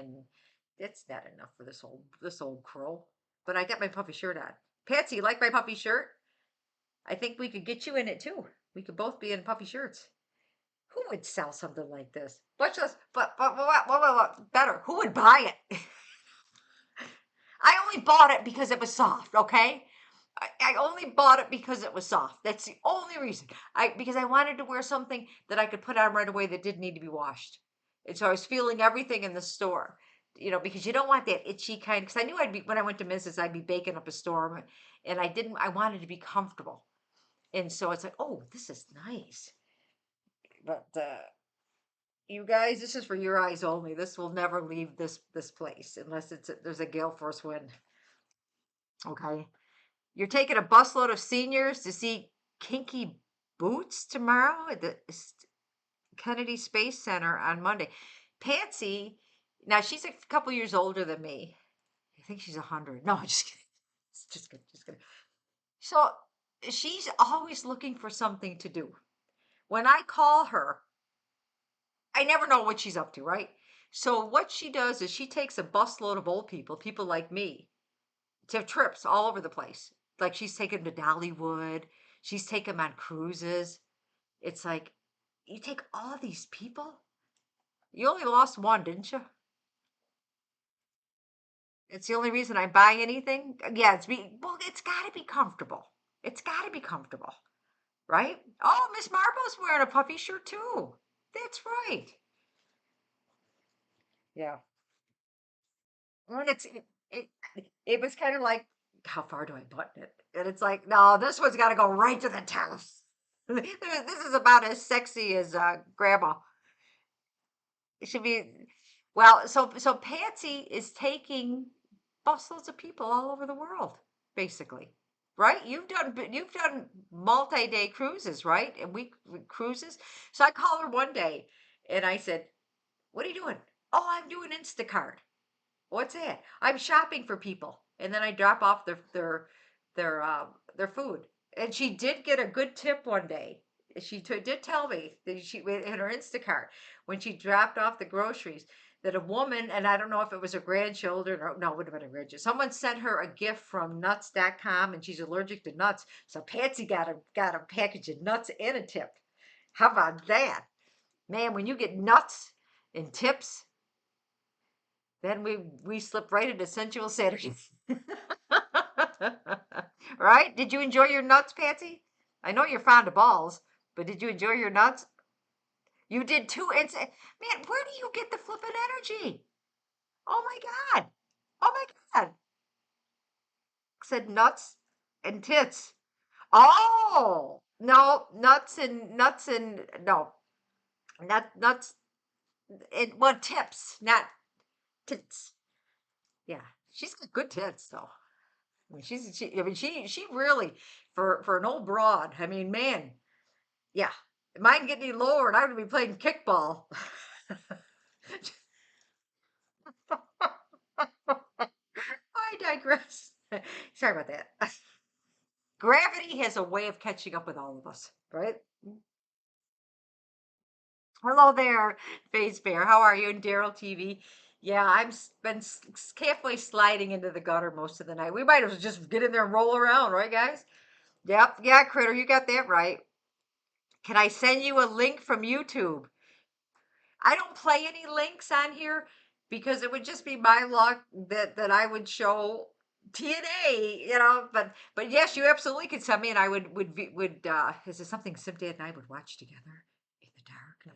and that's not enough for this old crow. But I got my puffy shirt on. Patsy, you like my puffy shirt? I think we could get you in it too. We could both be in puffy shirts. Who would sell something like this? Much less, but better, who would buy it? I only bought it because it was soft, okay? I only bought it because it was soft. That's the only reason. Because I wanted to wear something that I could put on right away that didn't need to be washed. And so I was feeling everything in the store, because you don't want that itchy kind. Because I knew when I went to Mrs. I'd be baking up a storm, and I didn't. I wanted to be comfortable, and so it's like, oh, this is nice. But you guys, this is for your eyes only. This will never leave this place unless there's a gale force wind. Okay. You're taking a busload of seniors to see Kinky Boots tomorrow at the Kennedy Space Center on Monday. Patsy, now she's a couple years older than me. I think she's 100. No, I'm just kidding. Just kidding. Just kidding. So she's always looking for something to do. When I call her, I never know what she's up to, right? So what she does is she takes a busload of old people like me, to have trips all over the place. Like she's taken to Dollywood, she's taken them on cruises. It's like, you take all these people? You only lost one, didn't you? It's the only reason I buy anything. Yeah, it's got to be comfortable. It's got to be comfortable, right? Oh, Miss Marble's wearing a puffy shirt too. That's right. Yeah. And it was kind of like, how far do I button it? And it's like, no, this one's got to go right to the top. This is about as sexy as grandma. It should be. Well, so Patsy is taking busloads of people all over the world, basically, right? You've done multi-day cruises, right? And week cruises. So I called her one day, and I said, "What are you doing?" "Oh, I'm doing Instacart." "What's that?" "I'm shopping for people, and then I drop off their food." And she did get a good tip one day. Did tell me that she in her Instacart, when she dropped off the groceries, that a woman, and I don't know if it was her grandchildren, or no, it would have been a grandchild. Someone sent her a gift from nuts.com, and she's allergic to nuts. So Patsy got a package of nuts and a tip. How about that? Man, when you get nuts and tips, then we slip right into sensual Saturdays. Right? Did you enjoy your nuts, Patsy? I know you're fond of balls, but did you enjoy your nuts? You did too. Man, where do you get the flippin' energy? Oh my God. Oh my God. Said nuts and tits. Oh no, nuts and no, nuts and well, tips, not tits. Yeah, she's got good tits though. I mean, she really, for an old broad. I mean, man, yeah. Mine get any lower, and I would be playing kickball. I digress. Sorry about that. Gravity has a way of catching up with all of us, right? Hello there, Face Bear. How are you? And Daryl TV. Yeah, been halfway sliding into the gutter most of the night. We might as well just get in there and roll around, right, guys? Yep. Yeah, Critter, you got that right. Can I send you a link from YouTube? I don't play any links on here because it would just be my luck that I would show TNA, but yes, you absolutely could send me, and I would is there something Sim Dad and I would watch together in the dark? No,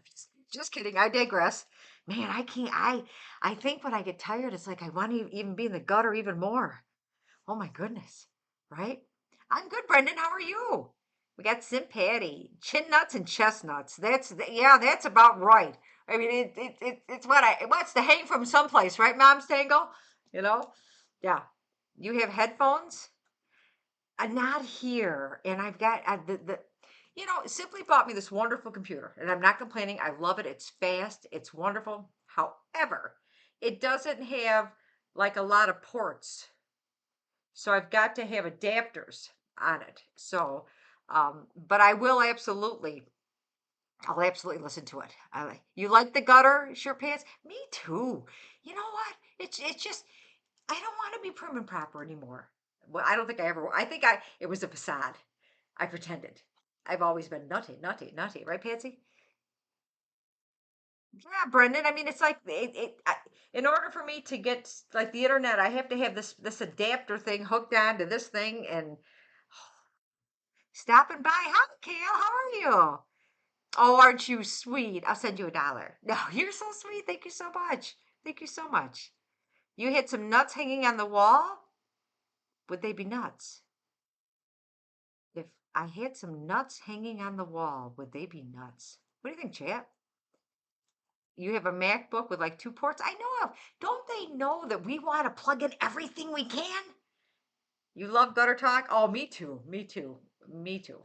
just kidding. I digress. Man, I can't. I think when I get tired, it's like I want to even be in the gutter even more. Oh my goodness, right? I'm good, Brendan. How are you? We got Sim Patty, chin nuts and chestnuts. Yeah, that's about right. I mean, it wants to hang from someplace, right, Mom's Tango? You know, yeah. You have headphones? Not here, and I've got the. Simply bought me this wonderful computer, and I'm not complaining. I love it. It's fast. It's wonderful. However, it doesn't have like a lot of ports, so I've got to have adapters on it. So, but I will absolutely. I'll absolutely listen to it. You like the gutter shirt pants? Me too. You know what? It's just I don't want to be prim and proper anymore. Well, I don't think I ever. I think it was a facade. I pretended. I've always been nutty, nutty, nutty, right, Patsy? Yeah, Brendan. I mean, it's like in order for me to get like the internet, I have to have this adapter thing hooked on to this thing and stopping by. Hi, Kale. How are you? Oh, aren't you sweet? I'll send you $1. No, you're so sweet. Thank you so much. Thank you so much. You had some nuts hanging on the wall? Would they be nuts? If I had some nuts hanging on the wall, would they be nuts? What do you think, chat? You have a MacBook with like 2 ports? I know. Don't they know that we want to plug in everything we can? You love gutter talk? Oh, me too. Me too. Me too.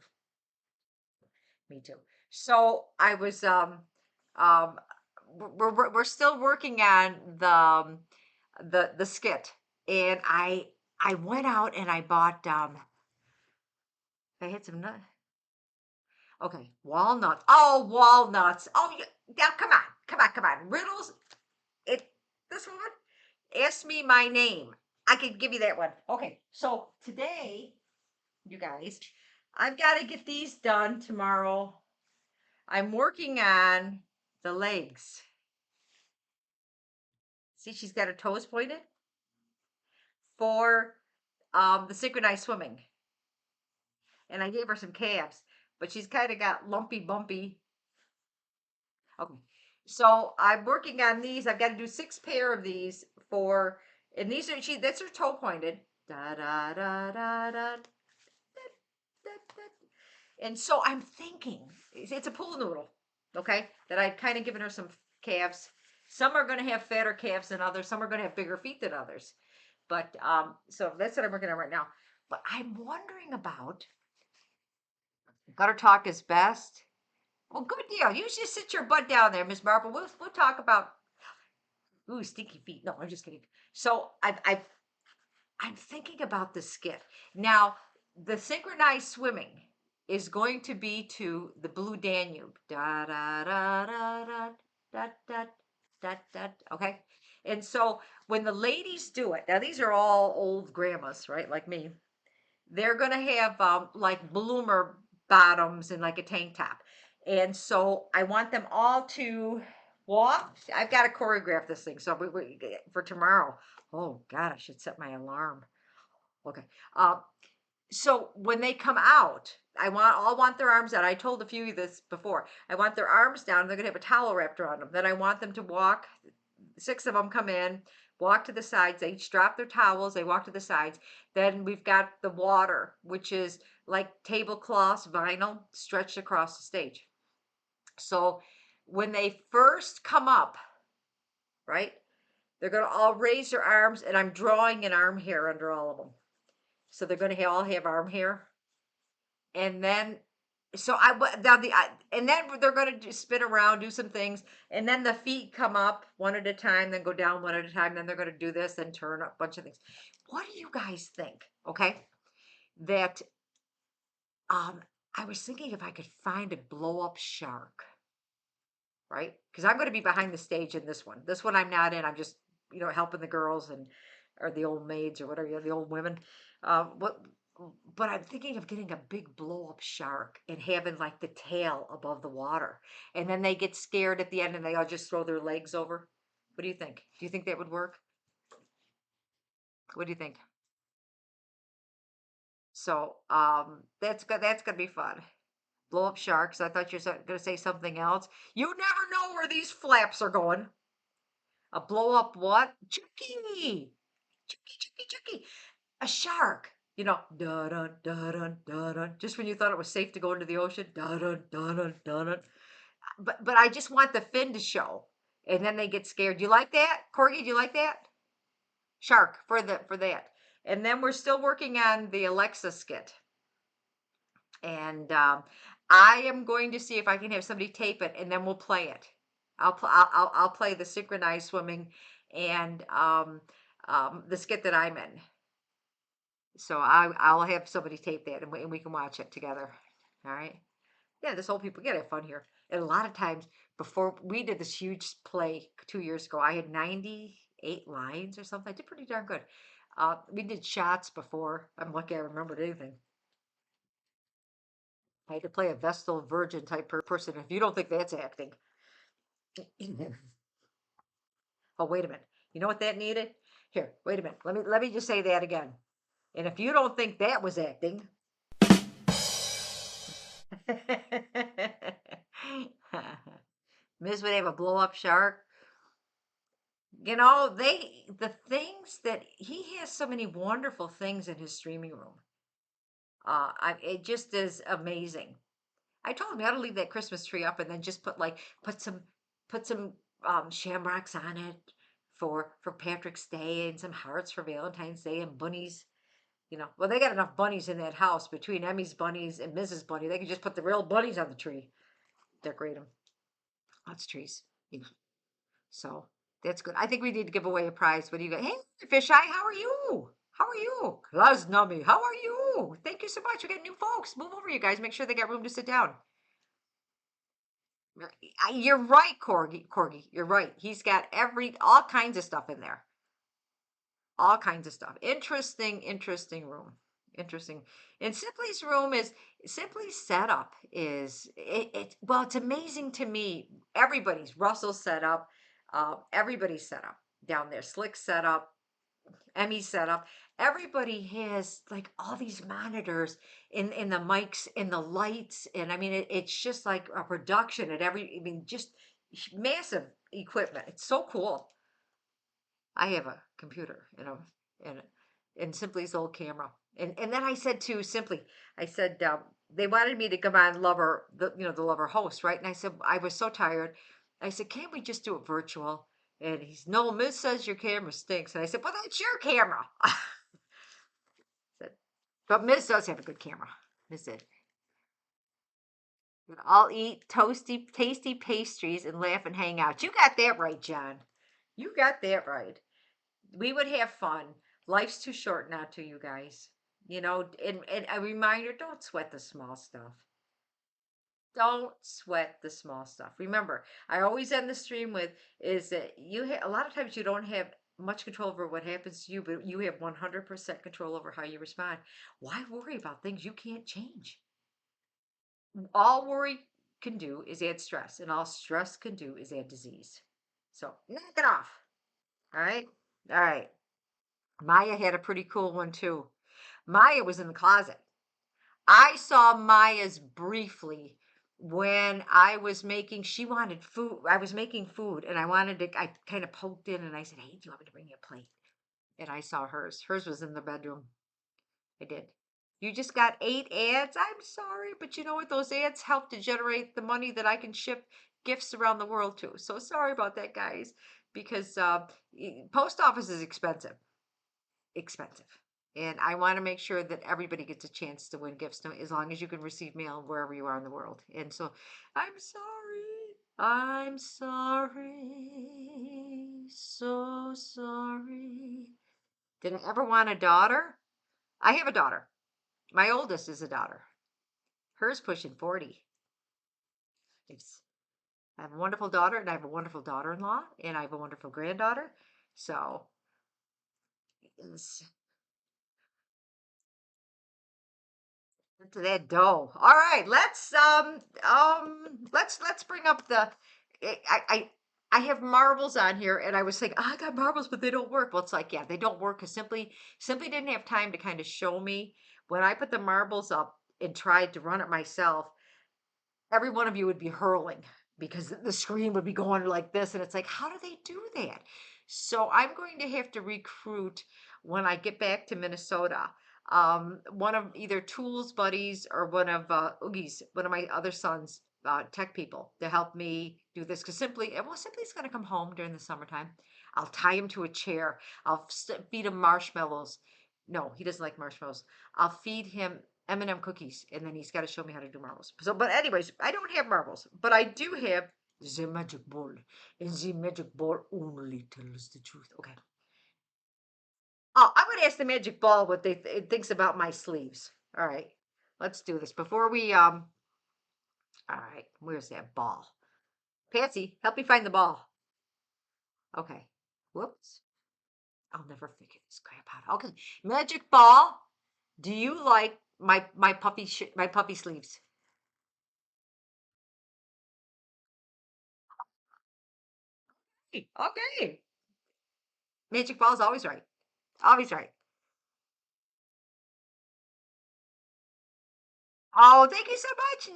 Me too. So I was um we're still working on the skit, and I went out and I bought I had some nut. Okay, walnuts. Oh, walnuts. Oh, now come on, come on, come on. Riddles. It this one. Ask me my name. I could give you that one. Okay, so today, you guys, I've got to get these done tomorrow. I'm working on the legs. See, she's got her toes pointed for the synchronized swimming. And I gave her some calves, but she's kind of got lumpy, bumpy. Okay. So I'm working on these. I've got to do 6 pair of these for, and these are, that's her toe pointed. Da, da, da, da, da, da, da, da. And so I'm thinking, it's a pool noodle, okay, that I've kind of given her some calves. Some are going to have fatter calves than others. Some are going to have bigger feet than others. But so that's what I'm working on right now. But I'm wondering about gutter talk is best. Well, good deal. You just sit your butt down there, Miss Marple. We'll talk about ooh stinky feet. No, I'm just kidding. So I'm thinking about the skit now. The synchronized swimming is going to be to the Blue Danube. Da da da da da da da da da. Okay, and so when the ladies do it, now these are all old grandmas, right? Like me. They're gonna have like bloomer bottoms and like a tank top. And so I want them all to walk. I've got to choreograph this thing. So for tomorrow. Oh God, I should set my alarm. Okay. Uh, so when they come out, I'll want their arms out. I told a few of this before. I want their arms down. They're gonna have a towel wrapped around them. Then I want them to walk. 6 of them come in, walk to the sides. They each drop their towels. They walk to the sides. Then we've got the water, which is like tablecloths, vinyl, stretched across the stage. So when they first come up, right, they're going to all raise their arms, and I'm drawing an arm hair under all of them. So they're going to all have arm hair. And then so I now and then they're going to spin around, do some things, and then the feet come up one at a time, then go down one at a time, then they're going to do this, then turn up a bunch of things. What do you guys think? Okay, that I was thinking if I could find a blow up shark, right? Because I'm going to be behind the stage in this one. This one I'm not in. I'm just helping the girls and or the old maids or whatever, the old women. What but I'm thinking of getting a big blow up shark and having like the tail above the water. And then they get scared at the end and they all just throw their legs over. What do you think? Do you think that would work? What do you think? So that's gonna be fun. Blow up sharks. I thought you were gonna say something else. You never know where these flaps are going. A blow up what? Chucky. Chucky, Chucky, Chucky. A shark. Da dun da dun da dun. Just when you thought it was safe to go into the ocean, da dun da dun da dun. But I just want the fin to show, and then they get scared. You like that, Corgi? Do you like that? Shark for that. And then we're still working on the Alexa skit, and I am going to see if I can have somebody tape it, and then we'll play it. I'll play the synchronized swimming and the skit that I'm in. So I'll have somebody tape that, and we can watch it together. All right. Yeah, this whole people get have fun here. And a lot of times before we did this huge play 2 years ago, I had 98 lines or something. I did pretty darn good. We did shots before. I'm lucky I remembered anything. I had to play a Vestal Virgin type person. If you don't think that's acting, oh wait a minute. You know what that needed? Here, wait a minute. Let me just say that again. And if you don't think that was acting, Miz would have a blow up shark. You know, the things that he has so many wonderful things in his streaming room. It just is amazing. I told him he ought to leave that Christmas tree up and then just put some shamrocks on it for Patrick's Day and some hearts for Valentine's Day and bunnies. You know, well, they got enough bunnies in that house between Emmy's bunnies and Mrs. Bunny. They could just put the real bunnies on the tree, decorate them. Lots of trees. You know, so that's good. I think we need to give away a prize. What do you got? Hey, Fisheye, how are you? How are you? Nummy, how are you? Thank you so much. We got new folks. Move over, you guys. Make sure they got room to sit down. You're right, Corgi. Corgi, you're right. He's got all kinds of stuff in there. All kinds of stuff. Interesting room. Interesting. And Simply's setup is well, it's amazing to me. Russell's setup, everybody's setup down there. Slick setup, Emmy setup. Everybody has like all these monitors in the mics and the lights, and I mean it's just like a production at just massive equipment. It's so cool. I have a computer, and Simply's old camera. And then I said to Simply, I said they wanted me to come on Lover, the Lover host, right? And I said I was so tired. I said, can't we just do it virtual? And he's no, Miss says your camera stinks. And I said, well, that's your camera. Said, but Miss does have a good camera. Miss did. I'll eat tasty pastries and laugh and hang out. You got that right, John. You got that right. We would have fun. Life's too short not to, you guys. And a reminder, don't sweat the small stuff. Don't sweat the small stuff. Remember, I always end the stream with is that a lot of times you don't have much control over what happens to you, but you have 100% control over how you respond. Why worry about things you can't change? All worry can do is add stress, and all stress can do is add disease. So knock it off. All right. All right. Maya had a pretty cool one too. Maya was in the closet. I saw Maya's briefly when she wanted food. I was making food and I kind of poked in and I said, hey, do you want me to bring you a plate? And I saw hers. Hers was in the bedroom. I did. You just got 8 ads? I'm sorry, but you know what? Those ads help to generate the money that I can ship gifts around the world to. So sorry about that, guys, because post office is expensive. Expensive. And I want to make sure that everybody gets a chance to win gifts as long as you can receive mail wherever you are in the world. And so I'm sorry. I'm sorry. So sorry. Did I ever want a daughter? I have a daughter. My oldest is a daughter. Hers pushing 40. I have a wonderful daughter, and I have a wonderful daughter-in-law, and I have a wonderful granddaughter. So to that dough. All right, let's bring up the I have marbles on here, and I was saying, oh, I got marbles, but they don't work. Well, it's like, yeah, they don't work because simply didn't have time to kind of show me. When I put the marbles up and tried to run it myself, every one of you would be hurling because the screen would be going like this, and it's like, how do they do that? So I'm going to have to recruit when I get back to Minnesota. One of either Tools buddies or one of Oogie's, one of my other sons, tech people, to help me do this. Because Simply's going to come home during the summertime. I'll tie him to a chair. I'll feed him marshmallows. No, he doesn't like marshmallows. I'll feed him M&M cookies, and then he's got to show me how to do marbles. So, but anyways, I don't have marbles, but I do have the magic ball, and the magic ball only tells the truth. Okay. Oh, I'm gonna ask the magic ball what it thinks about my sleeves. All right, let's do this before we All right, where's that ball? Patsy, help me find the ball. Okay. Whoops. I'll never figure this crap out. Okay. Magic ball. Do you like my my puppy sleeves? Okay. Magic ball is always right. Always right. Oh, thank you so much,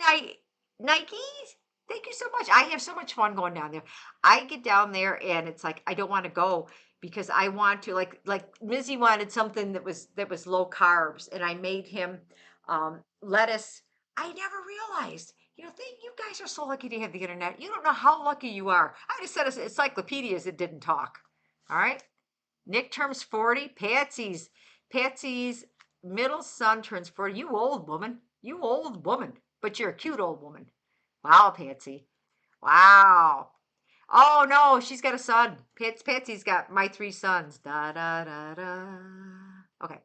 Nikes. Thank you so much. I have so much fun going down there. I get down there and it's like I don't want to go because I want to like Mizzy wanted something that was low carbs and I made him lettuce. I never realized. You know, you guys are so lucky to have the internet. You don't know how lucky you are. I just said encyclopedias that didn't talk. All right. Nick turns 40. Patsy's middle son turns 40. You old woman. You old woman. But you're a cute old woman. Wow, Patsy. Wow. Oh no, she's got a son. Patsy's got my three sons. Da da da da. Okay.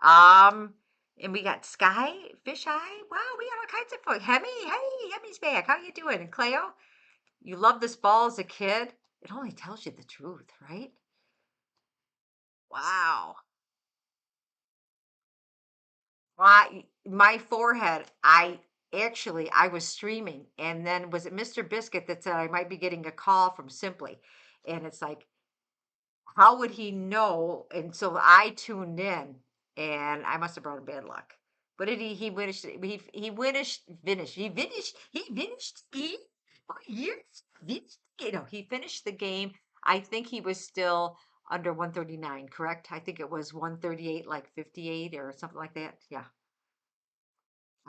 Um, and we got Sky, Fish Eye. Wow, we got all kinds of folks. Hemi, hey, Hemi's back. How you doing? And Cleo, you loved this ball as a kid. It only tells you the truth, right? Wow. My forehead, I was streaming, and then was it Mr. Biscuit that said I might be getting a call from Simply, and it's like, how would he know? And so I tuned in, and I must have brought him bad luck. But he finished oh, yes, he finished the game. I think he was still under 139, correct? I think it was 138, like 58 or something like that. Yeah.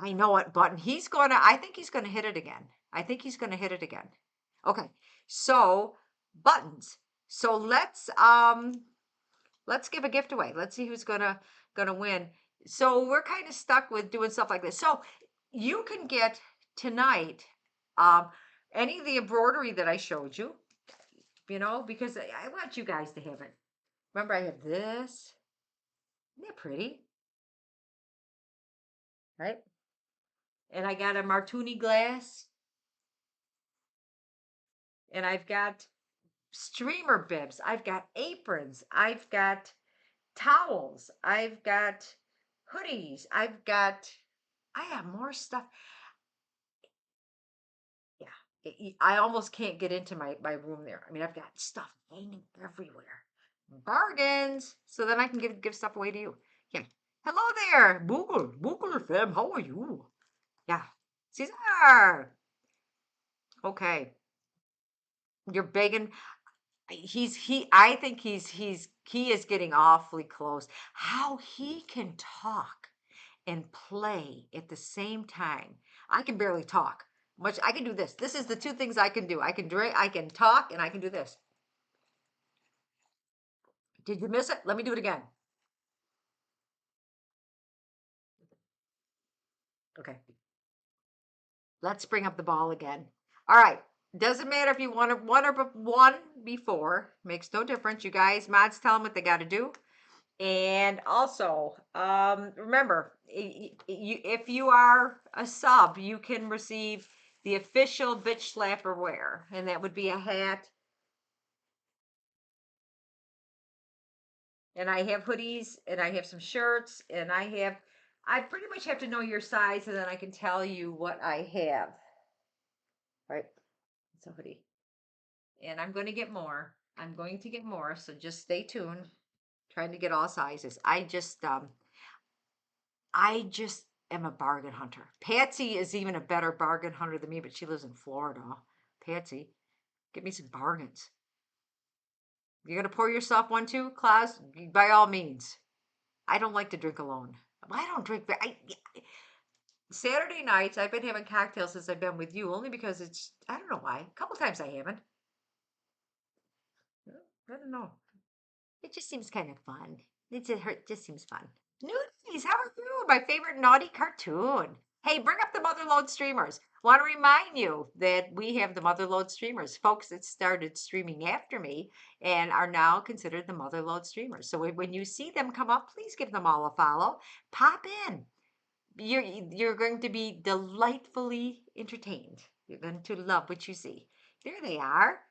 I know it, Button. I think he's gonna hit it again. I think he's gonna hit it again. Okay, so buttons. So let's give a gift away. Let's see who's gonna win. So we're kind of stuck with doing stuff like this. So you can get tonight um any of the embroidery that I showed you, because I want you guys to have it. Remember, I have this. Isn't that pretty? Right? And I got a martini glass, and I've got streamer bibs. I've got aprons. I've got towels. I've got hoodies. I have more stuff. Yeah. I almost can't get into my room there. I mean, I've got stuff hanging everywhere. Bargains. So then I can give stuff away to you. Yeah. Hello there. Boogle fam. How are you? Yeah. Caesar. Okay. You're begging. I think he is getting awfully close. How he can talk and play at the same time. I can barely talk. Much I can do this. This is the two things I can do. I can drink, I can talk, and I can do this. Did you miss it? Let me do it again. Okay. Let's bring up the ball again. All right. Doesn't matter if you won one before. Makes no difference. You guys, mods, tell them what they got to do. And also, remember, if you are a sub, you can receive the official Bitch Slapper wear, and that would be a hat. And I have hoodies, and I have some shirts, and I pretty much have to know your size, and then I can tell you what I have. Right? It's a hoodie. And I'm going to get more. I'm going to get more, so just stay tuned. Trying to get all sizes. I just am a bargain hunter. Patsy is even a better bargain hunter than me, but she lives in Florida. Patsy, get me some bargains. You're gonna pour yourself one too, Klaus? By all means. I don't like to drink alone. I don't drink. Saturday nights, I've been having cocktails since I've been with you, only because I don't know why. A couple times I haven't. I don't know. It just seems kind of fun. Just seems fun. Nudies, how are you? My favorite naughty cartoon. Hey, bring up the Motherload streamers. Want to remind you that we have the Motherload streamers, folks that started streaming after me and are now considered the Motherload streamers. So when you see them come up, please give them all a follow. Pop in. you're going to be delightfully entertained. You're going to love what you see. There they are.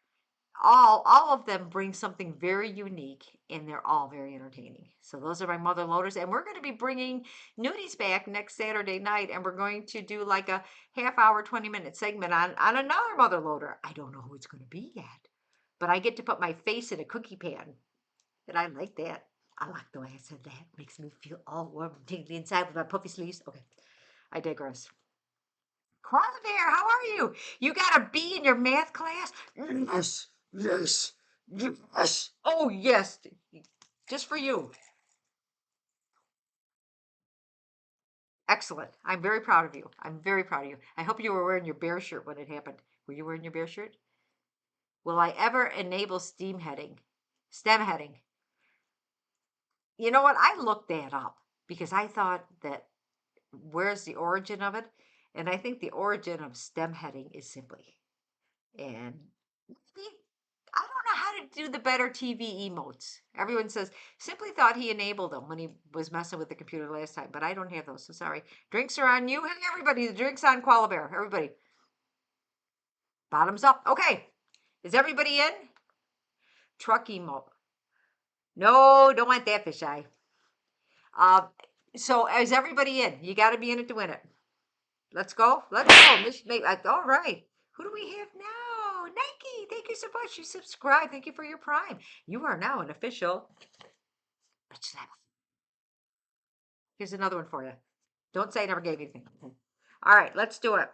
All of them bring something very unique, and they're all very entertaining. So those are my mother loaders, and we're going to be bringing nudies back next Saturday night, and we're going to do like a half hour, 20-minute segment on another mother loader. I don't know who it's going to be yet, but I get to put my face in a cookie pan, and I like that. I like the way I said that. Makes me feel all warm and tingly inside with my puffy sleeves. Okay, I digress. Koala Bear, how are you? You got a B in your math class? Yes, yes, yes. Oh, yes. Just for you. Excellent. I'm very proud of you. I'm very proud of you. I hope you were wearing your bear shirt when it happened. Were you wearing your bear shirt? Will I ever enable steam heading? STEM heading. You know what? I looked that up because I thought that where's the origin of it? And I think the origin of STEM heading is simply. And maybe I don't know how to do the better TV emotes. Everyone says Simply thought he enabled them when he was messing with the computer last time, but I don't have those, so sorry. Drinks are on you. Hey, everybody, the drinks on Koala Bear. Everybody, bottoms up. Okay, is everybody in? Truck emote. No, don't want that fisheye. Uh, so is everybody in? You got to be in it to win it. Let's go. Let's go. All right. Who do we have now? Nike. Thank you so much. You subscribe. Thank you for your prime. You are now an official. Here's another one for you. Don't say I never gave you anything. All right, let's do it.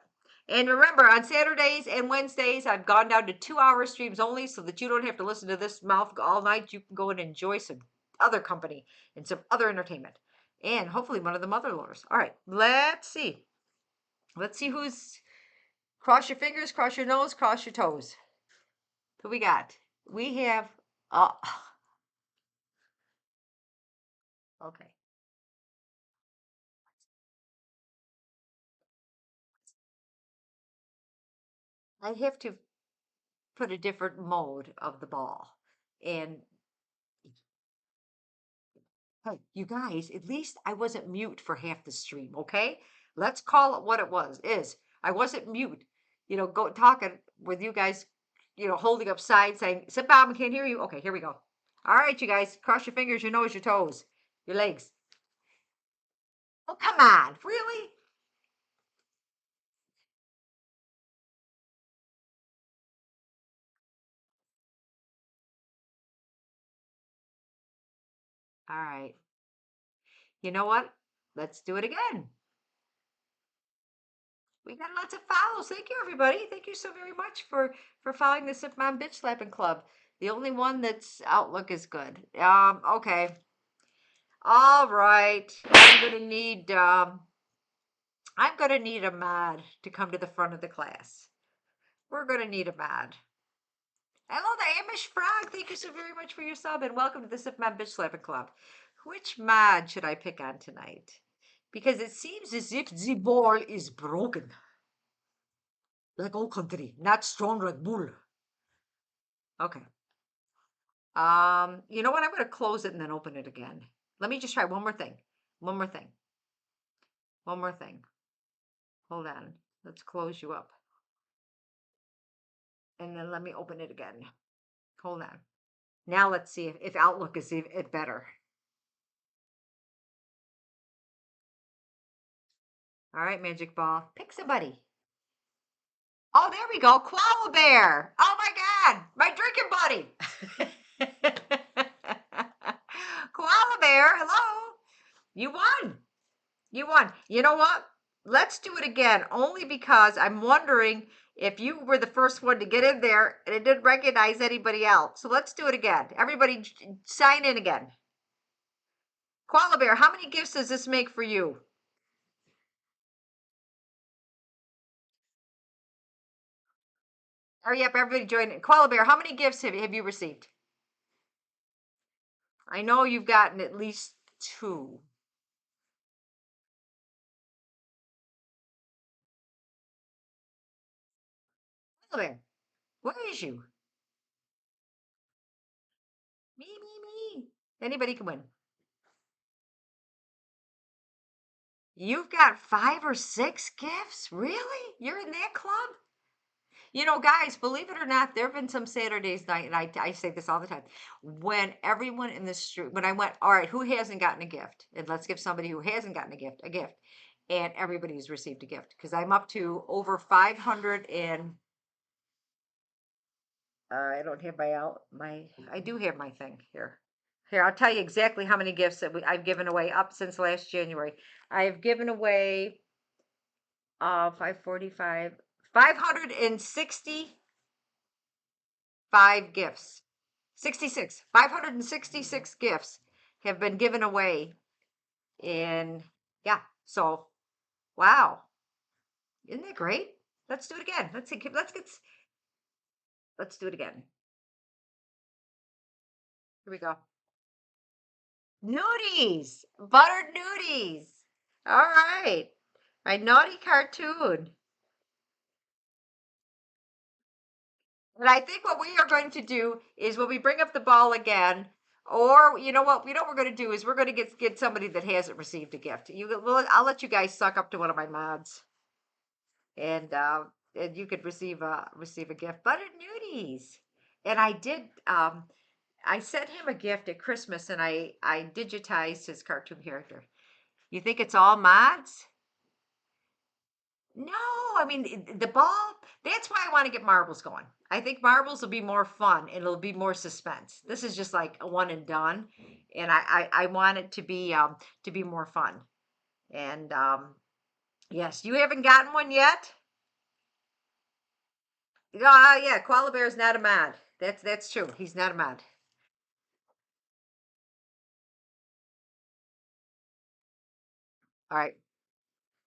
And remember, on Saturdays and Wednesdays, I've gone down to 2-hour streams only so that you don't have to listen to this mouth all night. You can go and enjoy some other company and some other entertainment. And hopefully one of the mother loaders. All right, let's see. Let's see who's. Cross your fingers, cross your nose, cross your toes. Who we got? We have. Oh, okay. I have to put a different mode of the ball. And hey, you guys, at least I wasn't mute for half the stream, okay? Let's call it what it was. Is I wasn't mute, go talking with you guys, holding up signs saying, "Sit down, I can't hear you." Okay, here we go. All right, you guys, cross your fingers, your nose, your toes, your legs. Oh, come on, really? All right. You know what? Let's do it again. We got lots of follows. Thank you, everybody. Thank you so very much for following the Sip Mom Bitch Slapping Club. The only one that's outlook is good. Okay. All right. I'm gonna need a mod to come to the front of the class. We're gonna need a mod. Hello there, Amish Frog. Thank you so very much for your sub and welcome to the Sip Mom Bitch Slapping Club. Which mod should I pick on tonight? Because it seems as if the ball is broken. Like old country, not strong like bull. Okay. You know what? I'm gonna close it and then open it again. Let me just try one more thing. One more thing. One more thing. Hold on. Let's close you up. And then let me open it again. Hold on. Now let's see if Outlook is it better. All right, Magic Ball. Pick somebody. Oh, there we go. Koala Bear. Oh my God. My drinking buddy. Koala Bear. Hello. You won. You won. You know what? Let's do it again, only because I'm wondering if you were the first one to get in there and it didn't recognize anybody else. So let's do it again. Everybody sign in again. Koala Bear, how many gifts does this make for you? Hurry up, everybody join in. Koala Bear, how many gifts have you received? I know you've gotten at least 2. Koala Bear, where is you? Me. Anybody can win. You've got 5 or 6 gifts? Really? You're in that club? You know, guys, believe it or not, there have been some Saturdays night, and I say this all the time, when everyone in the street, when I went, all right, who hasn't gotten a gift? And let's give somebody who hasn't gotten a gift. And everybody's received a gift because I'm up to over 500 and I don't have I do have my thing here. Here, I'll tell you exactly how many gifts that I've given away up since last January. I have given away 545, 565 gifts. 66, 566 gifts have been given away. And yeah, so wow. Isn't that great? Let's do it again. Let's do it again. Here we go. Nudies, buttered nudies. All right. My naughty cartoon. And I think what we are going to do is when we bring up the ball again, or what we're going to do is we're going to get somebody that hasn't received a gift. I'll let you guys suck up to one of my mods, and you could receive a gift. Buttered nudies. And I sent him a gift at Christmas, and I digitized his cartoon character. You think it's all mods? No, I mean the ball. That's why I want to get marbles going. I think marbles will be more fun and it'll be more suspense. This is just like a one and done, and I want it to be more fun. And yes, you haven't gotten one yet. Yeah, Koala Bear is not a mod. That's true. He's not a mod. All right,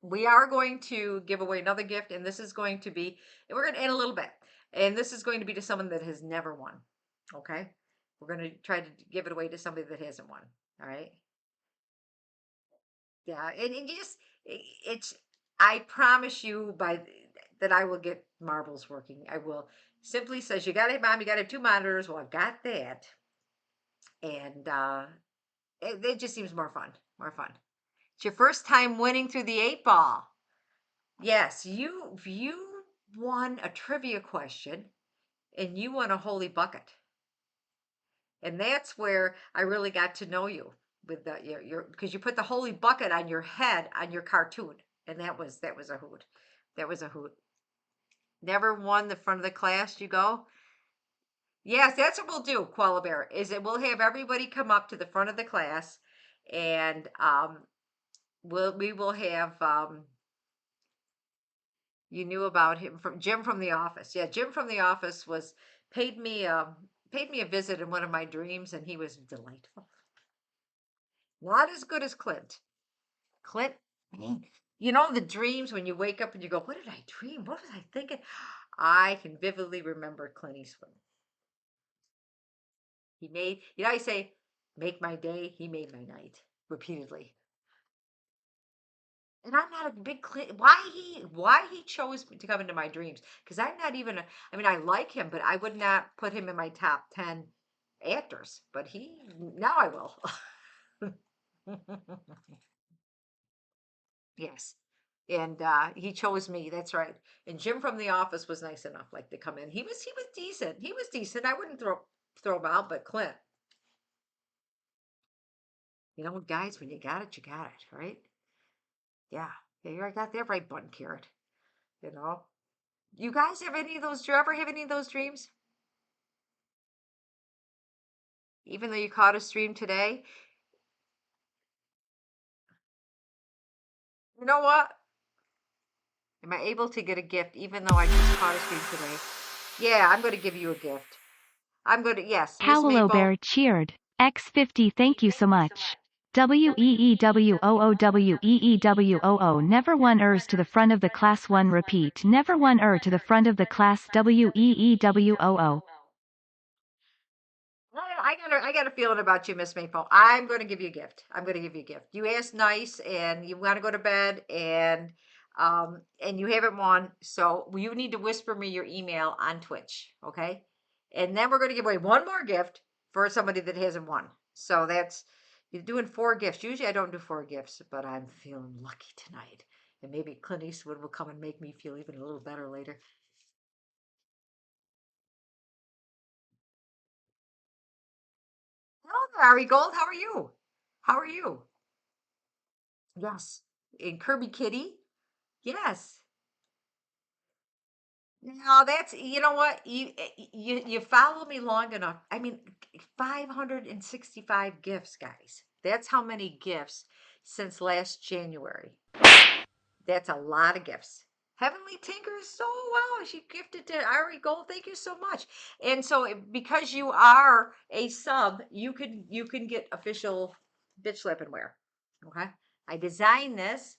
we are going to give away another gift, and this is going to be, and we're going to end a little bit, and this is going to be to someone that has never won. Okay, we're going to try to give it away to somebody that hasn't won. All right, yeah, and you just it's. I promise you that I will get marbles working. I will. Simply says you got to have mom, you got to have 2 monitors. Well, I've got that, and it just seems more fun. More fun. It's your first time winning through the 8 ball. Yes, you won a trivia question and you won a holy bucket. And that's where I really got to know you with your because you put the holy bucket on your head on your cartoon. And that was a hoot. That was a hoot. Never won the front of the class, you go? Yes, that's what we'll do, Koala Bear, is it we'll have everybody come up to the front of the class and we will have you knew about him from Jim from the office. Yeah, Jim from the office was paid me paid me a visit in one of my dreams, and he was delightful. Not as good as Clint. Clint, you know the dreams when you wake up and you go, "What did I dream? What was I thinking?" I can vividly remember Clint Eastwood. He made, I say, "Make my day." He made my night repeatedly. And I'm not a big why he chose to come into my dreams because I'm not even I mean I like him but I would not put him in my top 10 actors but he now I will. Yes, and he chose me, that's right. And Jim from the office was nice enough like to come in. He was decent. I wouldn't throw him out, but Clint, guys, when you got it, you got it, right? Yeah, yeah, I got that right button carrot, you know. You guys have any of those? Do you ever have any of those dreams? Even though you caught a stream today? You know what? Am I able to get a gift even though I just caught a stream today? Yeah, I'm going to give you a gift. Yes, Miss Howlo Maple. Bear cheered. X50 thank you so much. WEEWOOWEEWOO never one ers to the front of the class 1 repeat never one to the front of the class WEEWOO. I got a feeling about you, Miss Maple. I'm going to give you a gift. I'm going to give you a gift. You asked nice, and you want to go to bed, and you haven't won, so you need to whisper me your email on Twitch, okay? And then we're going to give away one more gift for somebody that hasn't won. So You're doing 4 gifts. Usually I don't do 4 gifts, but I'm feeling lucky tonight. And maybe Clint Eastwood will come and make me feel even a little better later. Hello there, Ari Gold. How are you? How are you? Yes. And Kirby Kitty? Yes. No, that's you know what? You follow me long enough. I mean, 565 gifts, guys. That's how many gifts since last January. That's a lot of gifts. Heavenly Tinkers, so wow, she gifted to Ari Gold. Thank you so much. And so because you are a sub, you can get official bitch slapping wear. Okay. I designed this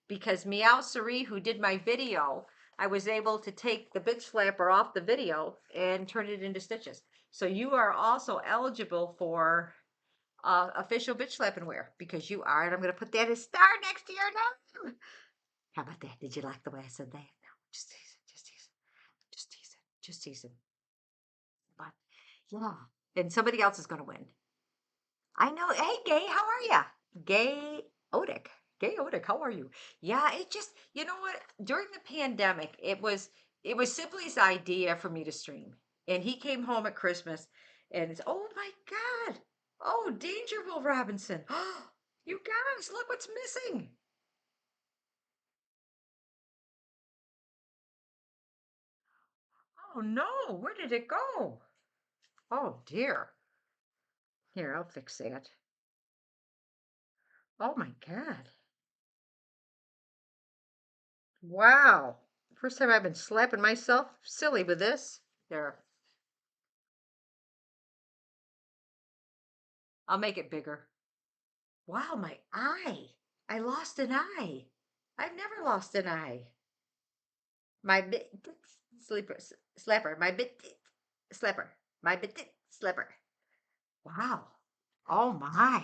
because Meow Suri, who did my video, I was able to take the bitch slapper off the video and turn it into stitches. So you are also eligible for official bitch slapping wear because you are, and I'm going to put that as star next to your name. How about that? Did you like the way I said that? No, just teasing, just teasing, just teasing, just teasing. But yeah, and somebody else is going to win. I know. Hey, Gay, how are ya? Gay Odick. Gay Odick, how are you? Yeah, it just, you know what? During the pandemic, it was Sibley's idea for me to stream. And he came home at Christmas and it's, oh my God. Oh, Dangerville Robinson. You guys, look what's missing. Oh no, where did it go? Oh dear. Here, I'll fix that. Oh my God. Wow. First time I've been slapping myself silly with this. There. I'll make it bigger. Wow, my eye. I lost an eye. I've never lost an eye. My bit sleeper slapper. My bit slapper. My bit slapper. Wow. Oh my.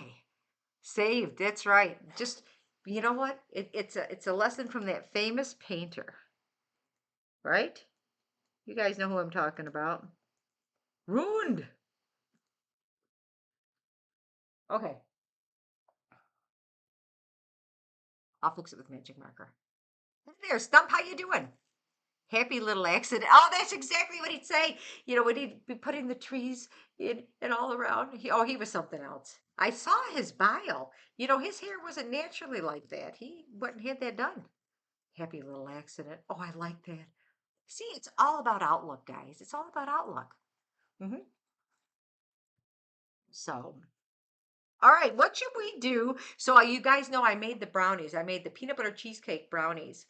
Saved. That's right. Just you know what? It's a lesson from that famous painter, right? You guys know who I'm talking about. Ruined. Okay, I'll fix it with magic marker. There, Stump, how you doing? Happy little accident. Oh, that's exactly what he'd say. When he'd be putting the trees in and all around. He was something else. I saw his bio. His hair wasn't naturally like that. He went and had that done. Happy little accident. Oh, I like that. See, it's all about outlook, guys. It's all about outlook. hmm So, all right, what should we do? So, you guys know I made the brownies. I made the peanut butter cheesecake brownies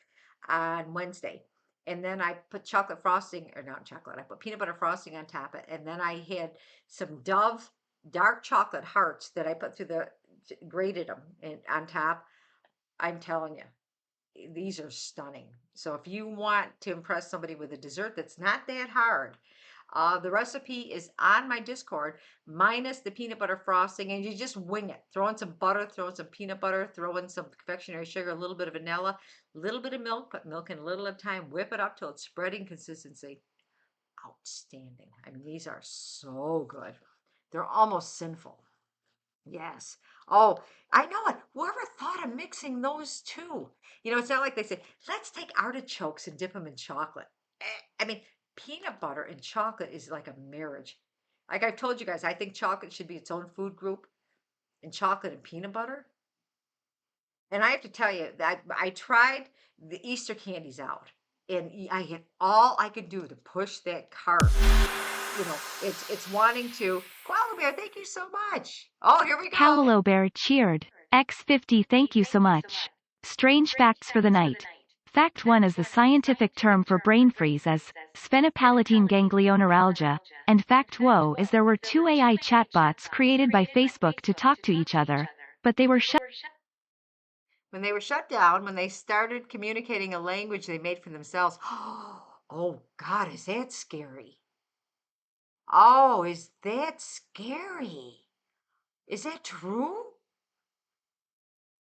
on Wednesday. And then I put chocolate frosting, or not chocolate, I put peanut butter frosting on top of it. And then I had some Dove dark chocolate hearts that I put through grated them on top. I'm telling you, these are stunning. So if you want to impress somebody with a dessert that's not that hard, the recipe is on my Discord, minus the peanut butter frosting, and you just wing it. Throw in some butter, throw in some peanut butter, throw in some confectionery sugar, a little bit of vanilla, a little bit of milk, put milk in a little at a time, whip it up till it's spreading consistency. Outstanding. I mean, these are so good. They're almost sinful. Yes. Oh, I know it. Whoever thought of mixing those two? It's not like they say, let's take artichokes and dip them in chocolate. I mean, peanut butter and chocolate is like a marriage. Like I've told you guys, I think chocolate should be its own food group, and chocolate and peanut butter. And I have to tell you that I tried the Easter candies out, and I had all I could do to push that cart. It's wanting to. Koala Bear, thank you so much. Oh, here we go. Paolo Bear cheered. X50 thank you so much. Strange facts for the night. Fact 1 is the scientific term for brain freeze as sphenopalatine ganglioneuralgia, and fact 2 is there were 2 AI chatbots created by Facebook to talk to each other, but they were shut When they were shut down, when they started communicating a language they made for themselves. Oh, God, is that scary? Oh, is that scary? Is that true?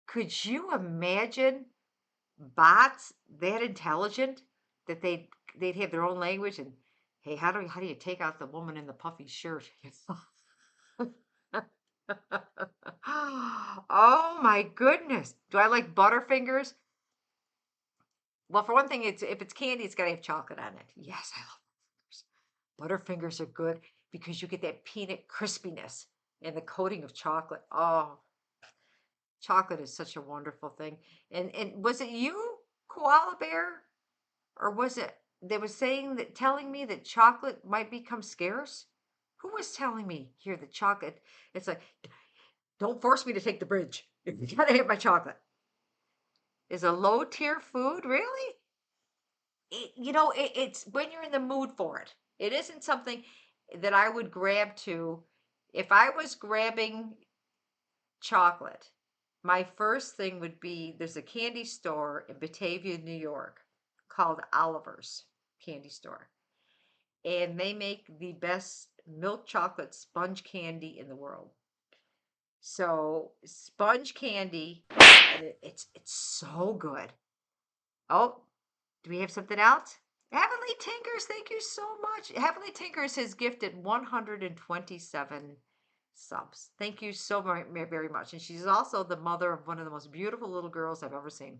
Could you imagine bots that intelligent that they'd have their own language and hey, how do you take out the woman in the puffy shirt? my goodness. Do I like Butterfingers? Well, for one thing, if it's candy, it's got to have chocolate on it. Yes, I love Butterfingers. Butterfingers are good because you get that peanut crispiness and the coating of chocolate. Oh, chocolate is such a wonderful thing. And was it you, Koala Bear? Or was it they were saying that telling me that chocolate might become scarce? Who was telling me here that chocolate? It's like, don't force me to take the bridge. You gotta have my chocolate. Is a low tier food really? It's when you're in the mood for it. It isn't something that I would grab to. If I was grabbing chocolate, my first thing would be there's a candy store in Batavia, New York called Oliver's Candy Store. And they make the best milk chocolate sponge candy in the world. So sponge candy, it's so good. Oh, do we have something else? Heavenly Tinkers, thank you so much. Heavenly Tinkers has gifted 127 subs. Thank you so very much. And she's also the mother of one of the most beautiful little girls I've ever seen.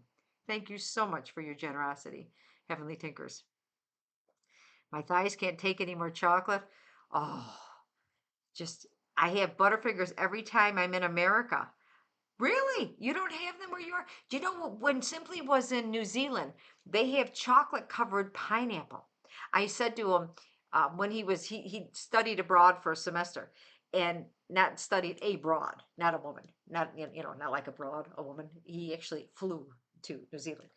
Thank you so much for your generosity, Heavenly Tinkers. My thighs can't take any more chocolate. Oh, just, I have Butterfingers every time I'm in America. Really? You don't have them where you are? Do you know when Simply was in New Zealand, they have chocolate covered pineapple. I said to him when he studied abroad for a semester and not studied abroad, not a woman, not, not like abroad, a woman. He actually flew to New Zealand.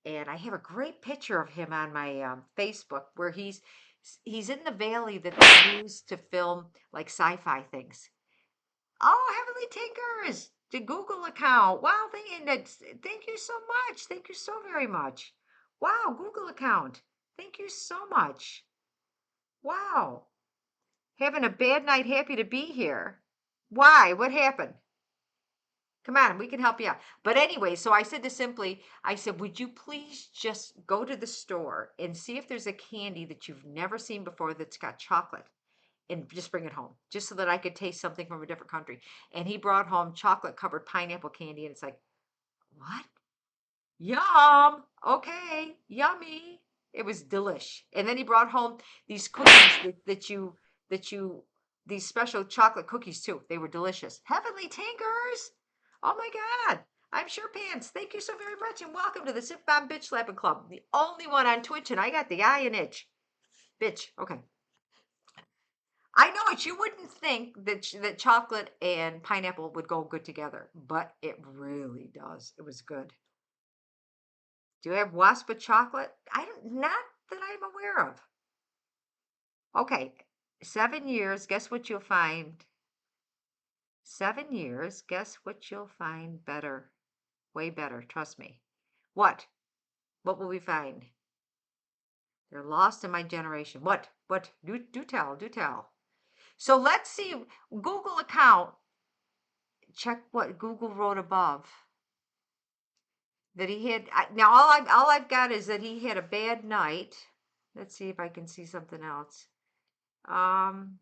And I have a great picture of him on my Facebook where he's in the valley that they use to film like sci-fi things. Oh, Heavenly Tinkers, the Google account. Wow, thank you so much. Thank you so very much. Wow, Google account. Thank you so much. Wow. Having a bad night, happy to be here. Why? What happened? Come on, we can help you out. But anyway, so I said to Simply, I said, would you please just go to the store and see if there's a candy that you've never seen before that's got chocolate? And just bring it home, just so that I could taste something from a different country. And he brought home chocolate covered pineapple candy, and it's like, what? Yum. Okay, yummy. It was delish. And then he brought home these cookies that you these special chocolate cookies too. They were delicious. Heavenly Tinkers. Oh my God. I'm Sure Pants. Thank you so very much, and welcome to the Sip Bomb Bitch Slapping Club, the only one on Twitch, and I got the eye and itch. Bitch. Okay. I know it. You wouldn't think that chocolate and pineapple would go good together, but it really does. It was good. Do you have Waspa chocolate? I don't, not that I'm aware of. Okay, 7 years. Guess what you'll find? 7 years. Guess what you'll find better? Way better. Trust me. What? What will we find? They're lost in my generation. What? What? Do tell. Do tell. So let's see. Google account. Check what Google wrote above. That he had now all I've got is that he had a bad night. Let's see if I can see something else. Um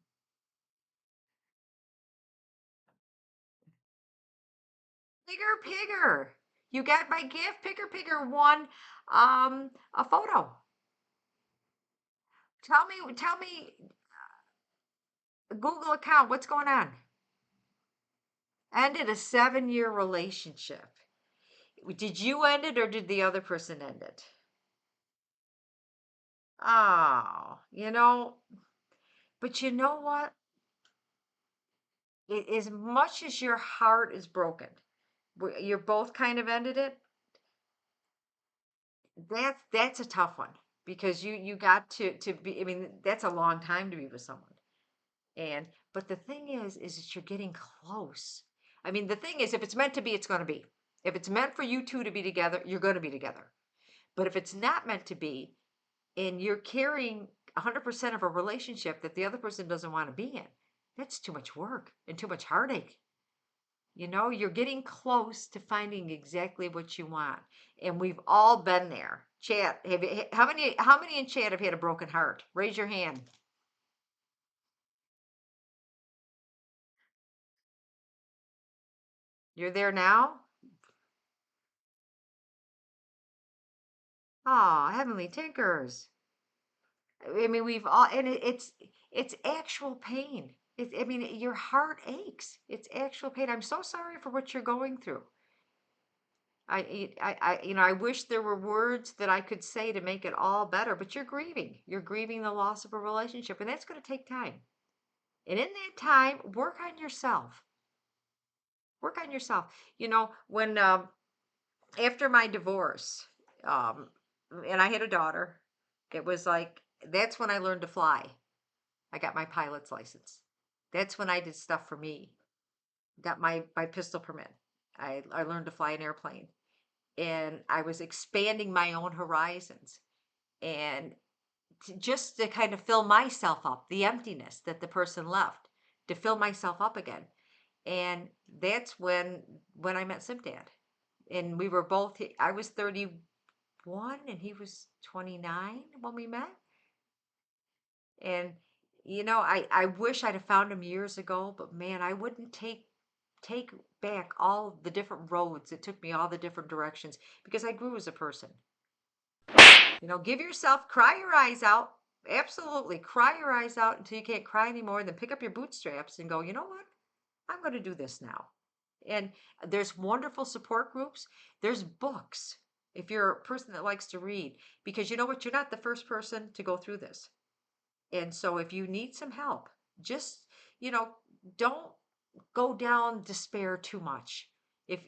Pigger Pigger. You got my gift. Pigger won a photo. Tell me Google account, what's going on? Ended a 7-year relationship. Did you end it or did the other person end it? Oh, but you know what? As much as your heart is broken, you're both kind of ended it. That's a tough one because you got to be. I mean, that's a long time to be with someone. And but the thing is that you're getting close. I mean, the thing is, if it's meant to be, it's going to be. If it's meant for you two to be together, you're going to be together. But if it's not meant to be, and you're carrying 100% of a relationship that the other person doesn't want to be in, that's too much work and too much heartache. You're getting close to finding exactly what you want. And we've all been there. Chat, how many in chat have had a broken heart? Raise your hand. You're there now? Oh, Heavenly Tinkers. I mean, we've all, and it's actual pain. I mean, your heart aches. It's actual pain. I'm so sorry for what you're going through. I wish there were words that I could say to make it all better, but you're grieving. You're grieving the loss of a relationship, and that's going to take time. And in that time, work on yourself. Work on yourself. When after my divorce, um, and I had a daughter, it was like that's when I learned to fly. I got my pilot's license. That's when I did stuff for me. Got my pistol permit. I learned to fly an airplane, and I was expanding my own horizons, and just to kind of fill myself up, the emptiness that the person left, to fill myself up again. And that's when I met Simdad, and we were both. I was 31, and he was 29 when we met. And I wish I'd have found him years ago, but man, I wouldn't take back all the different roads that took me all the different directions, because I grew as a person. Give yourself, cry your eyes out. Absolutely, cry your eyes out until you can't cry anymore. Then pick up your bootstraps and go, you know what? I'm going to do this now. And there's wonderful support groups. There's books if you're a person that likes to read, because you know what? You're not the first person to go through this. And so if you need some help, just, don't go down despair too much. If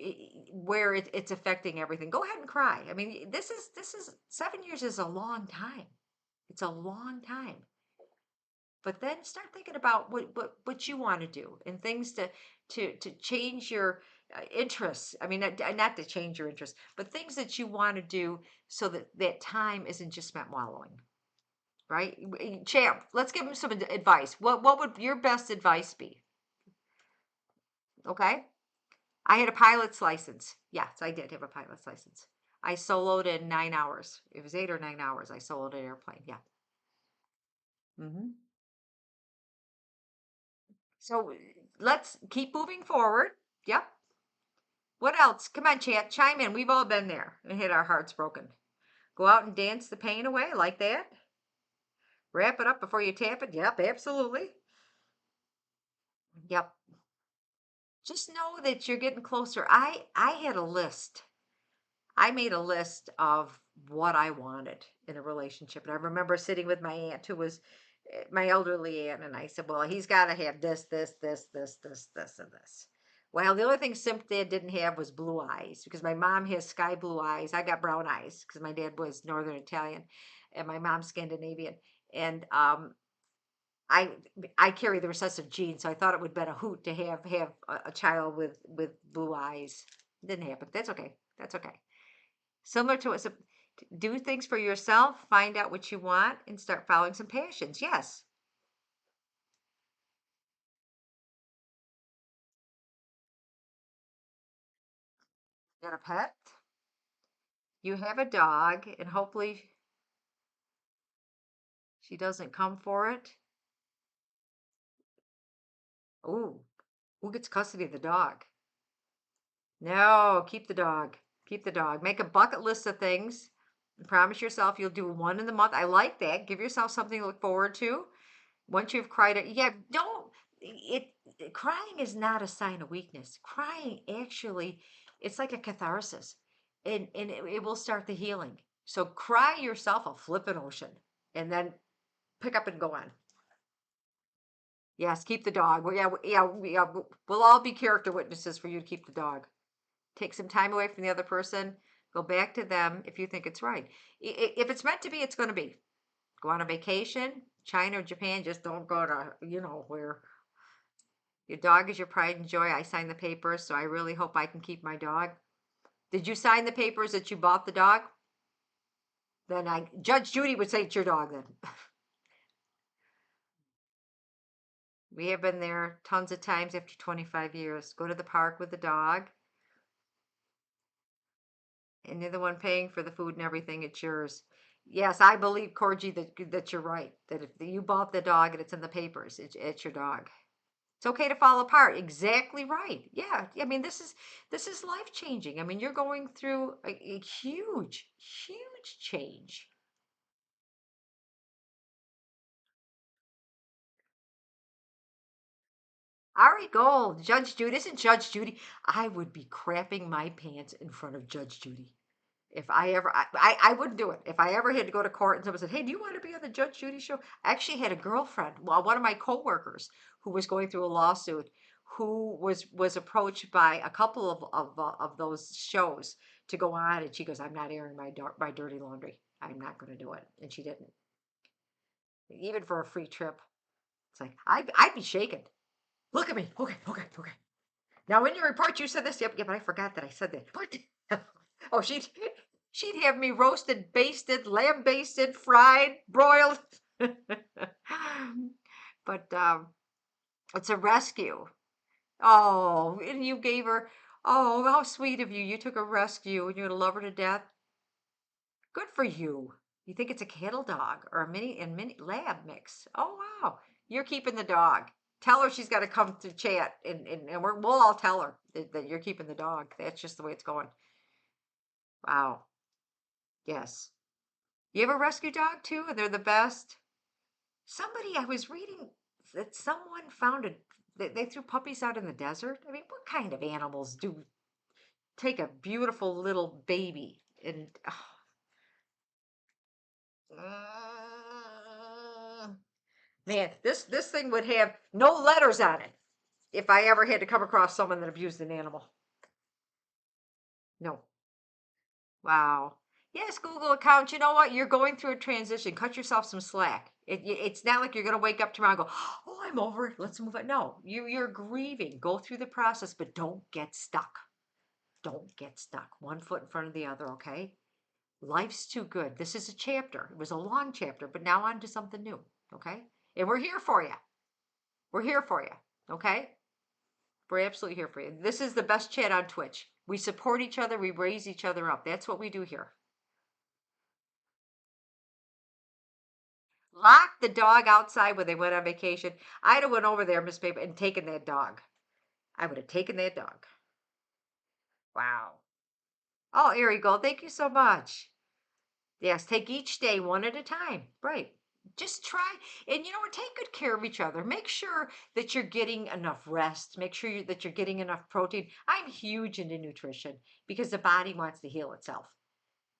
where it's affecting everything, go ahead and cry. I mean, this is 7 years is a long time. It's a long time. But then start thinking about what you want to do, and things to change your interests. I mean, not to change your interests, but things that you want to do, so that that time isn't just spent wallowing. Right, Champ? Let's give him some advice. What would your best advice be? Okay. I had a pilot's license. Yes, I did have a pilot's license. I soloed in 9 hours. It was 8 or 9 hours. I soloed an airplane. Yeah. hmm So let's keep moving forward. Yep. What else? Come on, chat. Chime in. We've all been there and had our hearts broken. Go out and dance the pain away like that. Wrap it up before you tap it. Yep, absolutely. Yep. Just know that you're getting closer. I had a list. I made a list of what I wanted in a relationship. And I remember sitting with my aunt, who was my elderly aunt, and I said, well, he's got to have this, and this. Well, the only thing Simp Dad didn't have was blue eyes, because my mom has sky blue eyes. I got brown eyes because my dad was Northern Italian and my mom's Scandinavian. And I I carry the recessive gene, so I thought it would have been a hoot to have a child with blue eyes. Didn't happen. That's okay. That's okay. Similar to what, do things for yourself, find out what you want, and start following some passions. Yes. You got a pet? You have a dog, and hopefully she doesn't come for it. Oh, who gets custody of the dog? No, keep the dog. Keep the dog. Make a bucket list of things. Promise yourself you'll do one in the month. I like that. Give yourself something to look forward to. Once you've cried it, yeah, don't crying is not a sign of weakness. Crying, actually, it's like a catharsis, and it will start the healing. So cry yourself a flippin' ocean, and then pick up and go on. Yes, keep the dog. Well, yeah. We'll all be character witnesses for you to keep the dog. Take some time away from the other person. Go back to them if you think it's right. If it's meant to be, it's going to be. Go on a vacation, China or Japan. Just don't go to, where your dog is your pride and joy. I signed the papers, so I really hope I can keep my dog. Did you sign the papers that you bought the dog? Then Judge Judy would say it's your dog then. We have been there tons of times after 25 years. Go to the park with the dog, and you're the one paying for the food and everything. It's yours. Yes, I believe, Corgi, that you're right. That if you bought the dog and it's in the papers, it's your dog. It's okay to fall apart. Exactly right. Yeah. I mean, this is life changing. I mean, you're going through a huge, huge change. Ari Gold, Judge Judy. Isn't Judge Judy? I would be crapping my pants in front of Judge Judy. If I ever, I wouldn't do it. If I ever had to go to court and someone said, "Hey, do you want to be on the Judge Judy show?" I actually had a girlfriend, well, one of my coworkers, who was going through a lawsuit, who was approached by a couple of those shows to go on, and she goes, "I'm not airing my dirty laundry. I'm not going to do it," and she didn't, even for a free trip. It's like I'd be shaken. Look at me. Okay, okay, okay. Now in your report you said this. Yep, yep, but I forgot that I said that. What? Oh, she'd have me roasted, basted, lamb basted, fried, broiled. But it's a rescue. Oh, and you gave her. Oh, how sweet of you! You took a rescue and you're gonna love her to death. Good for you. You think it's a cattle dog or a mini lab mix? Oh wow, you're keeping the dog. Tell her she's got to come to chat, and we'll all tell her that you're keeping the dog. That's just the way it's going. Wow. Yes. You have a rescue dog too, and they're the best. Somebody I was reading that someone found they threw puppies out in the desert. I mean, what kind of animals do take a beautiful little baby and man, this thing would have no letters on it if I ever had to come across someone that abused an animal. No. Wow. Yes, Google account. You know what? You're going through a transition. Cut yourself some slack. It's not like you're going to wake up tomorrow and go, "Oh, I'm over it. Let's move on." No, you're grieving. Go through the process, but don't get stuck. Don't get stuck. One foot in front of the other, okay? Life's too good. This is a chapter. It was a long chapter, but now on to something new, okay? And we're here for you. We're here for you, okay? We're absolutely here for you. This is the best chat on Twitch. We support each other. We raise each other up. That's what we do here. Locked the dog outside when they went on vacation. I'd have went over there, Miss Paper, and taken that dog. I would have taken that dog. Wow. Oh, Ari Gold, thank you so much. Yes, take each day one at a time. Right. Just try, and you know what? Take good care of each other. Make sure that you're getting enough rest. Make sure that you're getting enough protein. I'm huge into nutrition because the body wants to heal itself.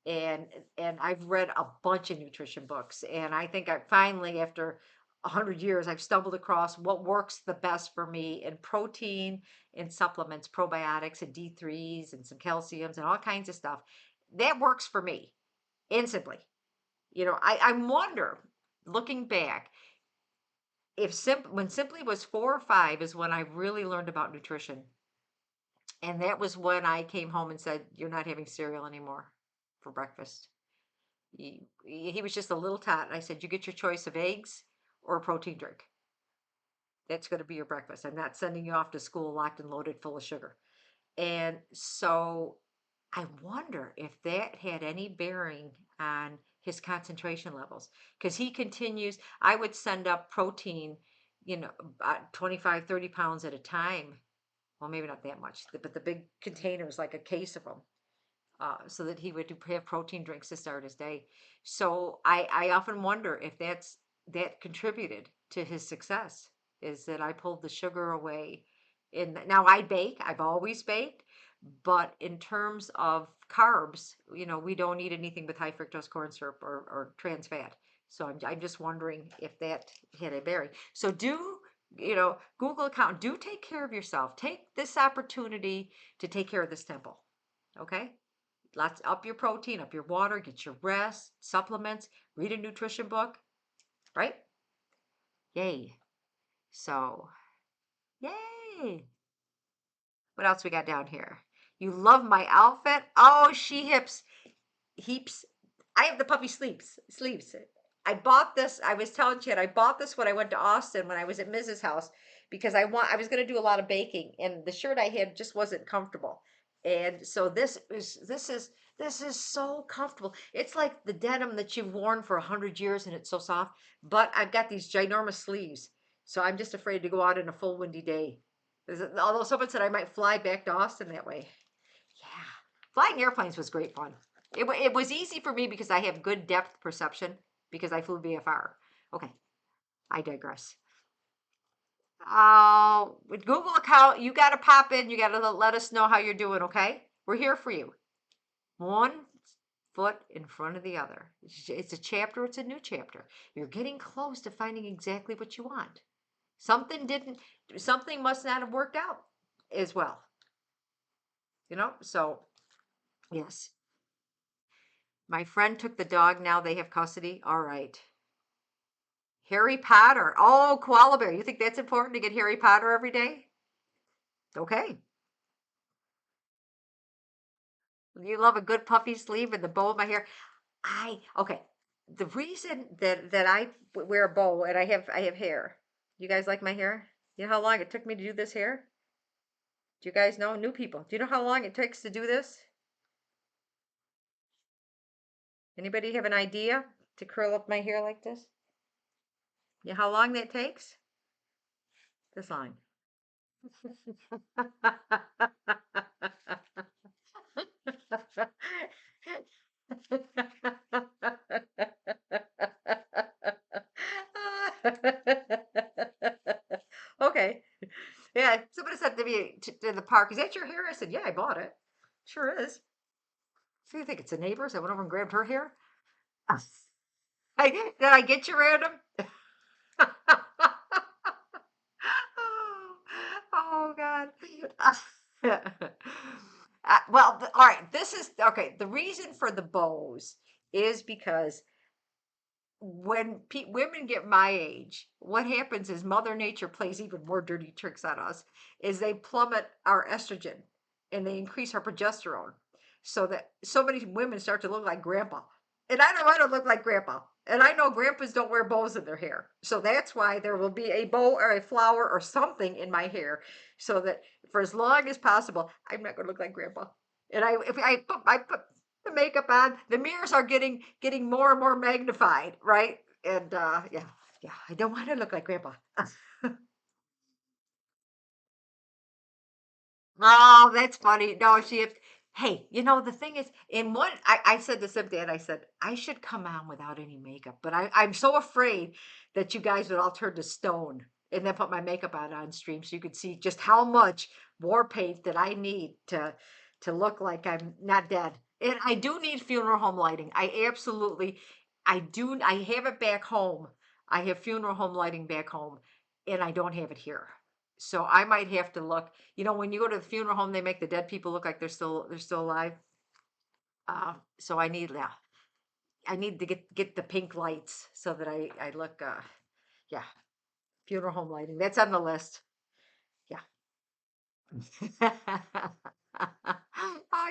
And I've read a bunch of nutrition books, and I think I finally, after 100 years, I've stumbled across what works the best for me in protein and supplements, probiotics and D3s and some calciums and all kinds of stuff. That works for me instantly. I wonder, looking back, if when Simply was 4 or 5 is when I really learned about nutrition. And that was when I came home and said, "You're not having cereal anymore for breakfast." He was just a little tot. I said, "You get your choice of eggs or a protein drink. That's going to be your breakfast. I'm not sending you off to school locked and loaded full of sugar." And so I wonder if that had any bearing on his concentration levels, because he continues. I would send up protein, 25, 30 pounds at a time. Well, maybe not that much, but the big containers, like a case of them, so that he would have protein drinks to start his day. So I often wonder if that contributed to his success, is that I pulled the sugar away. Now I bake. I've always baked, but in terms of carbs, we don't eat anything with high fructose corn syrup or trans fat. So I'm just wondering if that had a bearing. So Google account, do take care of yourself. Take this opportunity to take care of this temple. Okay? Lots up your protein, up your water, get your rest, supplements, read a nutrition book, right? Yay. So, yay. What else we got down here? You love my outfit? Oh, she heaps. I have the puppy sleeves. I bought this. I was telling Chad, I bought this when I went to Austin when I was at Mrs. House, because I was going to do a lot of baking, and the shirt I had just wasn't comfortable. And so this is so comfortable. It's like the denim that you've worn for 100 years, and it's so soft. But I've got these ginormous sleeves, So I'm just afraid to go out in a full windy day. Although someone said I might fly back to Austin that way. Yeah. Flying airplanes was great fun. It was easy for me because I have good depth perception because I flew VFR. Okay, I digress. With Google account, you got to pop in. You got to let us know how you're doing, okay? We're here for you. One foot in front of the other. It's a chapter, it's a new chapter. You're getting close to finding exactly what you want. Something must not have worked out as well. So yes. My friend took the dog, now they have custody. All right. Harry Potter. Oh, koala bear. You think that's important to get Harry Potter every day? Okay. You love a good puffy sleeve and the bow of my hair. Okay. The reason that I wear a bow and I have hair. You guys like my hair? You know how long it took me to do this hair? Do you guys know? New people. Do you know how long it takes to do this? Anybody have an idea to curl up my hair like this? You know how long that takes? This long. Okay. Yeah, somebody said to me in the park, "Is that your hair?" I said, "Yeah, I bought it." Sure is. So you think it's a neighbor's? I went over and grabbed her hair. Did I get you random? Oh God. Well, all right. This is okay. The reason for the bows is because when women get my age, what happens is Mother Nature plays even more dirty tricks on us. Is they plummet our estrogen and they increase our progesterone, so that so many women start to look like grandpa. And I don't want to look like grandpa. And I know grandpas don't wear bows in their hair. So that's why there will be a bow or a flower or something in my hair so that for as long as possible, I'm not going to look like grandpa. And if I put the makeup on, the mirrors are getting more and more magnified, right? And yeah, I don't want to look like grandpa. Oh, that's funny. No, hey, the thing is, I said to Cynthia, and I said, I should come on without any makeup, but I'm so afraid that you guys would all turn to stone and then put my makeup on stream so you could see just how much war paint that I need to look like I'm not dead. And I do need funeral home lighting. I do. I have it back home. I have funeral home lighting back home, and I don't have it here. So I might have to look. When you go to the funeral home, they make the dead people look like they're still alive. So I need to get the pink lights so that I look. Yeah, funeral home lighting. That's on the list. Yeah. Oh,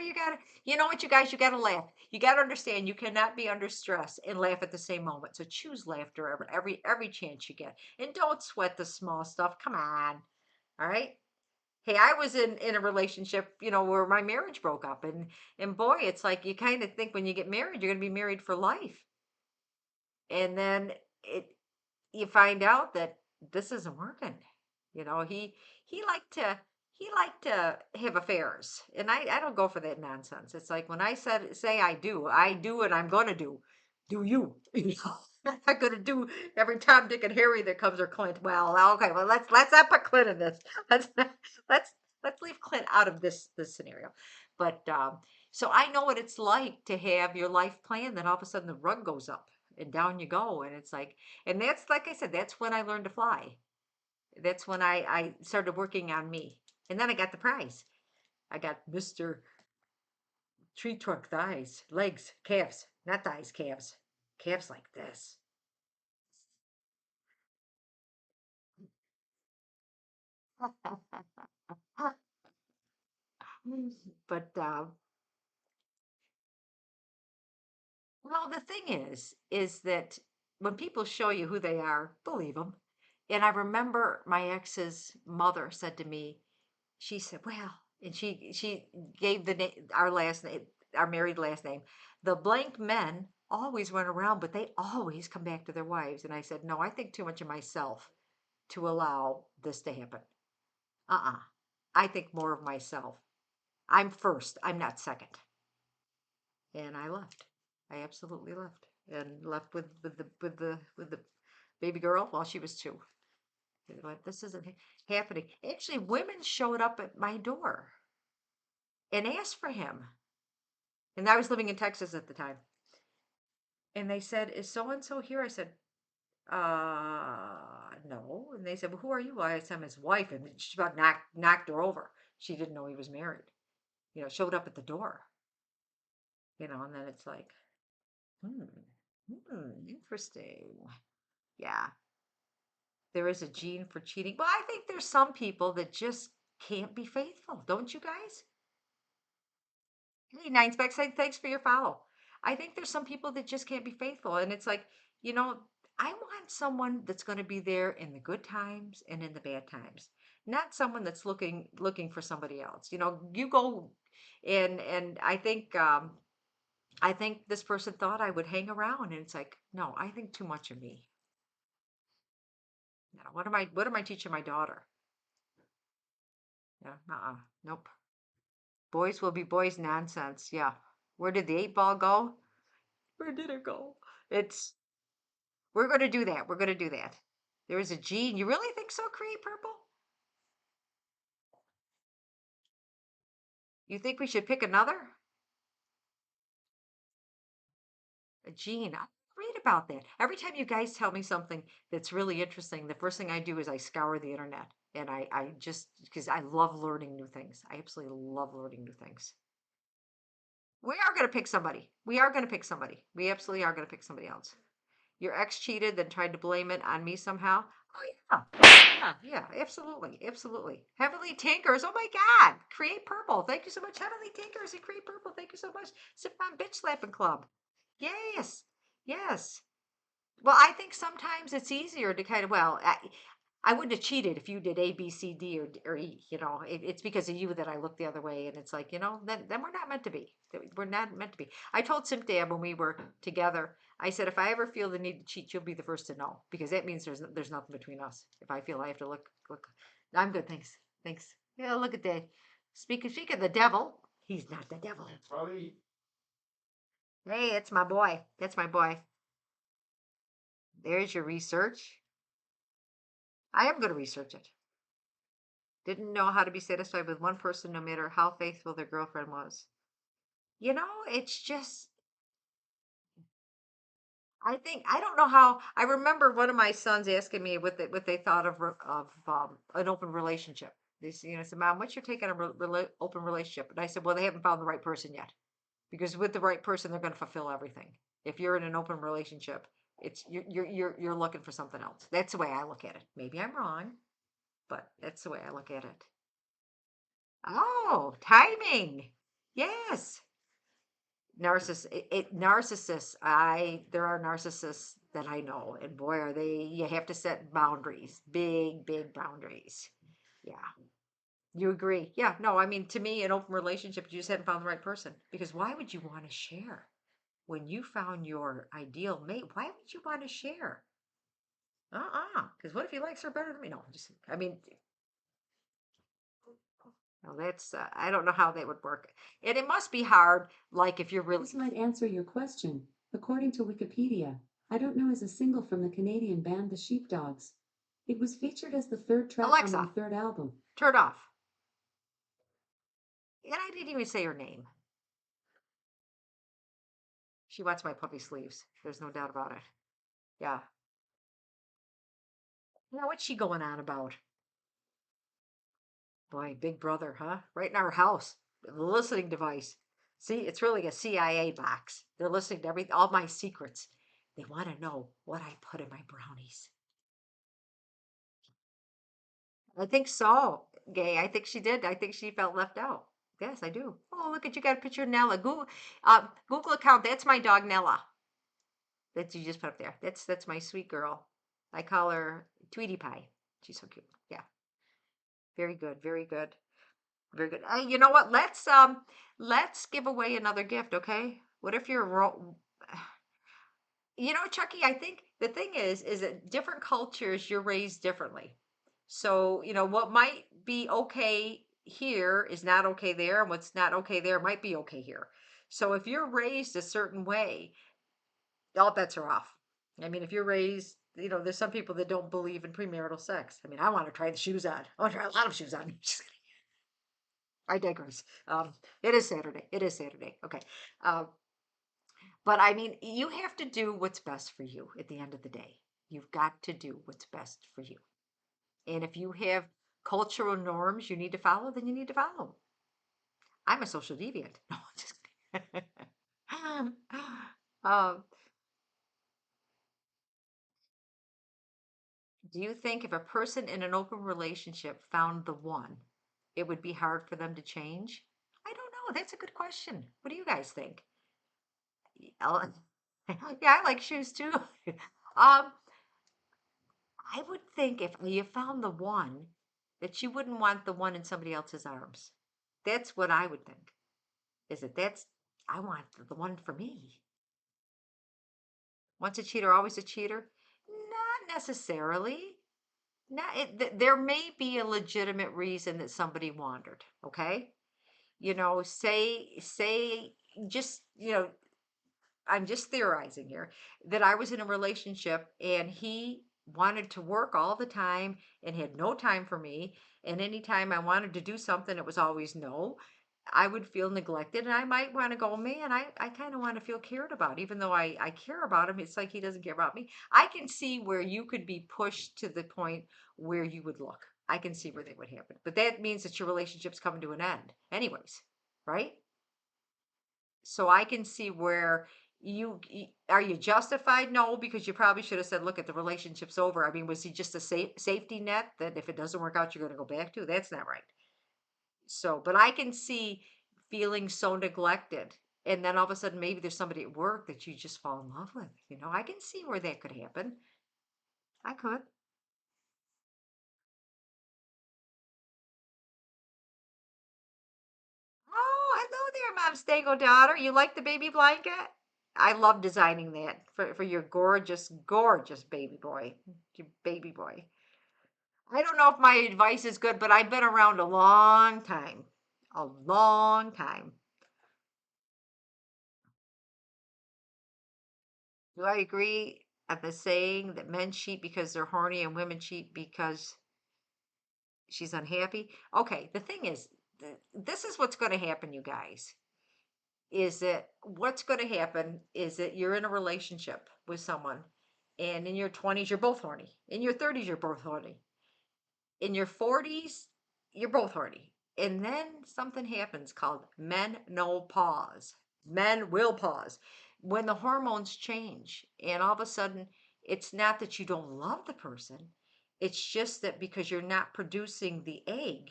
you know what, you guys, you gotta laugh. You gotta understand, you cannot be under stress and laugh at the same moment. So choose laughter every chance you get, and don't sweat the small stuff. Come on, all right. Hey, I was in a relationship, where my marriage broke up, and boy, it's like you kind of think when you get married, you're gonna be married for life, and then it you find out that this isn't working. He liked to he liked to have affairs, and I don't go for that nonsense. It's like when I say I do, and I'm gonna do you. I'm not gonna do every Tom, Dick, and Harry that comes, or Clint. Well, okay, well let's not put Clint in this. Let's let's leave Clint out of this scenario. But so I know what it's like to have your life plan, then all of a sudden the rug goes up and down you go, and it's like, and that's like I said, that's when I learned to fly. That's when I started working on me, and then I got the prize. I got Mr. Tree Trunk thighs, legs, calves, not thighs, calves, calves like this. But well, the thing is that when people show you who they are, believe them. And I remember my ex's mother said to me, she said, "Well," and she gave the name, our last name, our married last name. "The blank men always run around, but they always come back to their wives." And I said, "No, I think too much of myself to allow this to happen. I think more of myself. I'm first, I'm not second. And I left. I absolutely left. And left with the baby girl while she was 2. Like, this isn't happening. Actually, women showed up at my door and asked for him. And I was living in Texas at the time. And they said, "Is so and so here?" I said, no. And they said, "Well, who are you?" I said, "I'm his wife." And she about knocked her over. She didn't know he was married. Showed up at the door. And then it's like, hmm, interesting. Yeah, there is a gene for cheating. But I think there's some people that just can't be faithful. Don't you guys? Hey, Nine Specs, thanks for your follow. I think there's some people that just can't be faithful. And it's like, you know, I want someone that's going to be there in the good times and in the bad times. Not someone that's looking for somebody else. You go and I think this person thought I would hang around, and it's like, no, I think too much of me. What am I teaching my daughter? Yeah, nope. Boys will be boys nonsense. Yeah. Where did the 8 ball go? Where did it go? It's We're going to do that. We're going to do that. There is a gene. You really think so, Create Purple? You think we should pick another? A gene. I read about that. Every time you guys tell me something that's really interesting, the first thing I do is I scour the internet. And I just, because I love learning new things. I absolutely love learning new things. We are going to pick somebody. We are going to pick somebody. We absolutely are going to pick somebody else. Your ex cheated, then tried to blame it on me somehow. Oh yeah, absolutely, absolutely. Heavenly Tinkers, oh my God, Create Purple. Thank you so much, Heavenly Tinkers and Create Purple. Thank you so much. Sip on Bitch Slapping Club. Yes, yes. Well, I think sometimes it's easier to kind of, well, I wouldn't have cheated if you did A, B, C, D, or E. It's because of you that I look the other way, and it's like, then we're not meant to be. We're not meant to be. I told Simp Dab when we were together, I said, if I ever feel the need to cheat, you'll be the first to know, because that means there's nothing between us. If I feel I have to look, I'm good. Thanks. Yeah, look at that. Speak of the devil, he's not the devil. Hey, it's my boy. That's my boy. There's your research. I am going to research it. Didn't know how to be satisfied with one person no matter how faithful their girlfriend was. It's just, I don't know how. I remember one of my sons asking me what they thought of an open relationship. I said, "Mom, what's your take on a open relationship?" And I said, "Well, they haven't found the right person yet, because with the right person, they're going to fulfill everything. If you're in an open relationship, it's you're looking for something else." That's the way I look at it. Maybe I'm wrong, but that's the way I look at it. Oh, timing. Yes. Narcissists. There are narcissists that I know, and boy, are they, you have to set boundaries, big boundaries. Yeah. You agree? Yeah. No, I mean, to me, an open relationship, you just haven't found the right person, because why would you want to share when you found your ideal mate? Why would you want to share? Because what if he likes her better than me? No, I mean, no, that's, I don't know how that would work. And it must be hard, like if you're really. This might answer your question. According to Wikipedia, I Don't Know is a single from the Canadian band The Sheepdogs. It was featured as the third track on Alexa, their third album. turn off. And I didn't even say her name. She wants my puppy sleeves. There's no doubt about it. Yeah. What's she going on about? Boy, Big Brother, huh? Right in our house. The listening device. See, it's really a CIA box. They're listening to all my secrets. They want to know what I put in my brownies. I think so, Gay. I think she did. I think she felt left out. Yes, I do. Oh, look at, you got a picture of Nella. Google account. That's my dog Nella. That you just put up there. That's my sweet girl. I call her Tweety Pie. She's so cute. Yeah. Very good. Very good. Very good. You know what? Let's give away another gift, okay? What if Chucky, I think the thing is that different cultures, you're raised differently. So, what might be okay here is not okay there, and what's not okay there might be okay here. So, if you're raised a certain way, all bets are off. I mean, if you're raised, there's some people that don't believe in premarital sex. I mean, I want to try the shoes on. I want to try a lot of shoes on. Just kidding. I digress. It is Saturday. It is Saturday. Okay. Um, but I mean, you have to do what's best for you at the end of the day. You've got to do what's best for you. And if you have cultural norms you need to follow, then you need to follow 'em. I'm a social deviant. No, just kidding. um, do you think if a person in an open relationship found the one, it would be hard for them to change? I don't know. That's a good question. What do you guys think? Ellen? Yeah, I like shoes too. I would think if you found the one, that you wouldn't want the one in somebody else's arms. That's what I would think. Is that I want the one for me. Once a cheater, always a cheater? Not necessarily. Not, there may be a legitimate reason that somebody wandered. Okay, say just I'm just theorizing here that I was in a relationship and he wanted to work all the time and had no time for me. And anytime I wanted to do something, it was always no. I would feel neglected and I might want to go, man, I kind of want to feel cared about. Even though I care about him, it's like he doesn't care about me. I can see where you could be pushed to the point where you would look. I can see where that would happen. But that means that your relationship's coming to an end, anyways, right? So I can see where are you justified? No, because you probably should have said, look, at the relationship's over. I mean, was he just a safety net that if it doesn't work out, you're going to go back to? That's not right. So, but I can see feeling so neglected. And then all of a sudden, maybe there's somebody at work that you just fall in love with. I can see where that could happen. I could. Oh, hello there, Mom Stego daughter. You like the baby blanket? I love designing that for your gorgeous, gorgeous baby boy. Your baby boy. I don't know if my advice is good, but I've been around a long time. A long time. Do I agree at the saying that men cheat because they're horny and women cheat because she's unhappy? Okay, the thing is, this is what's going to happen, you guys. Is that what's going to happen is that you're in a relationship with someone, and in your 20s, you're both horny. In your 30s, you're both horny. In your 40s, you're both horny. And then something happens called menopause. Men will pause when the hormones change. And all of a sudden, it's not that you don't love the person, it's just that because you're not producing the egg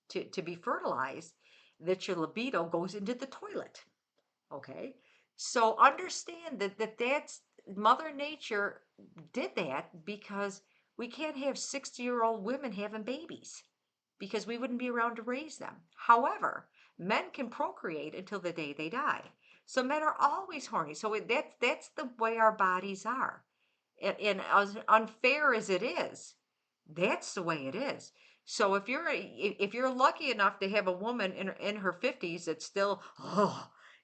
to be fertilized, that your libido goes into the toilet. Okay. So understand that's Mother Nature did that because we can't have 60-year-old women having babies because we wouldn't be around to raise them. However, men can procreate until the day they die. So men are always horny. So that's the way our bodies are. And as unfair as it is, that's the way it is. So if you're lucky enough to have a woman in her 50s that's still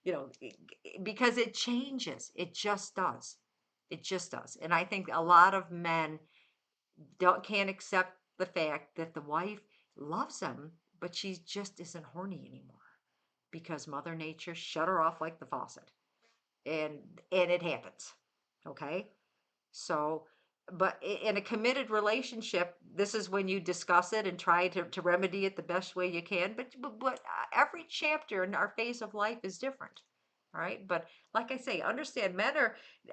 you know because it changes, it just does, it just does. And I think a lot of men can't accept the fact that the wife loves him, but she just isn't horny anymore because Mother Nature shut her off like the faucet. And it happens. Okay. So, but in a committed relationship, this is when you discuss it and try to remedy it the best way you can. But every chapter in our phase of life is different. All right. But like I say, understand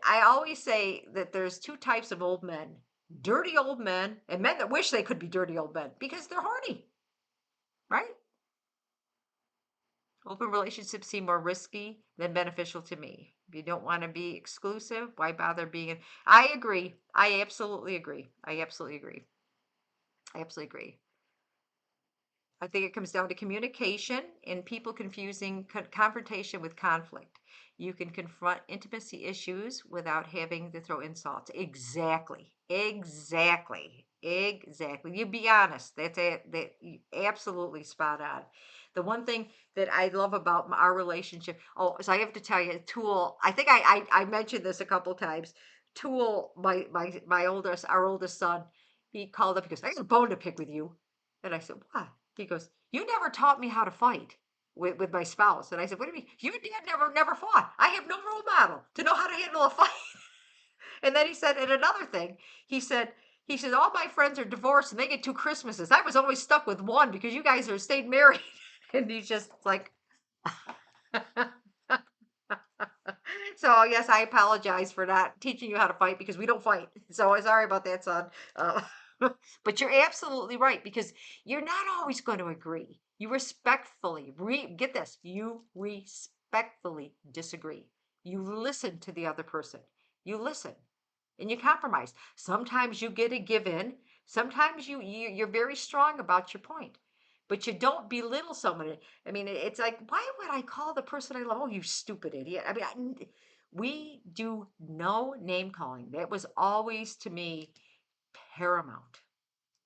I always say that there's two types of old men: dirty old men and men that wish they could be dirty old men because they're horny. Right. Open relationships seem more risky than beneficial to me. If you don't want to be exclusive, why bother being in? I agree. I absolutely agree. I absolutely agree. I absolutely agree. I think it comes down to communication and people confusing confrontation with conflict. You can confront intimacy issues without having to throw insults. Exactly. Exactly. Exactly. You be honest. That's it. Absolutely spot on. The one thing that I love about our relationship. Oh, so I have to tell you, Tool. I think I mentioned this a couple times. Tool, my oldest, our oldest son, he called up. He goes, "I got a bone to pick with you," and I said, "What?" He goes, "You never taught me how to fight with my spouse." And I said, "What do you mean? Your dad never fought. I have no role model to know how to handle a fight." And then he said, and another thing, he said, all my friends are divorced and they get two Christmases. I was always stuck with one because you guys are stayed married. And he's just like, so yes, I apologize for not teaching you how to fight because we don't fight. So sorry about that, son. Uh, but you're absolutely right because you're not always going to agree. You respectfully get this. You respectfully disagree. You listen to the other person. You listen and you compromise. Sometimes you get a give in. Sometimes you're very strong about your point, but you don't belittle someone. I mean, it's like, why would I call the person I love? Oh, you stupid idiot. I mean, we do no name calling. That was always to me paramount.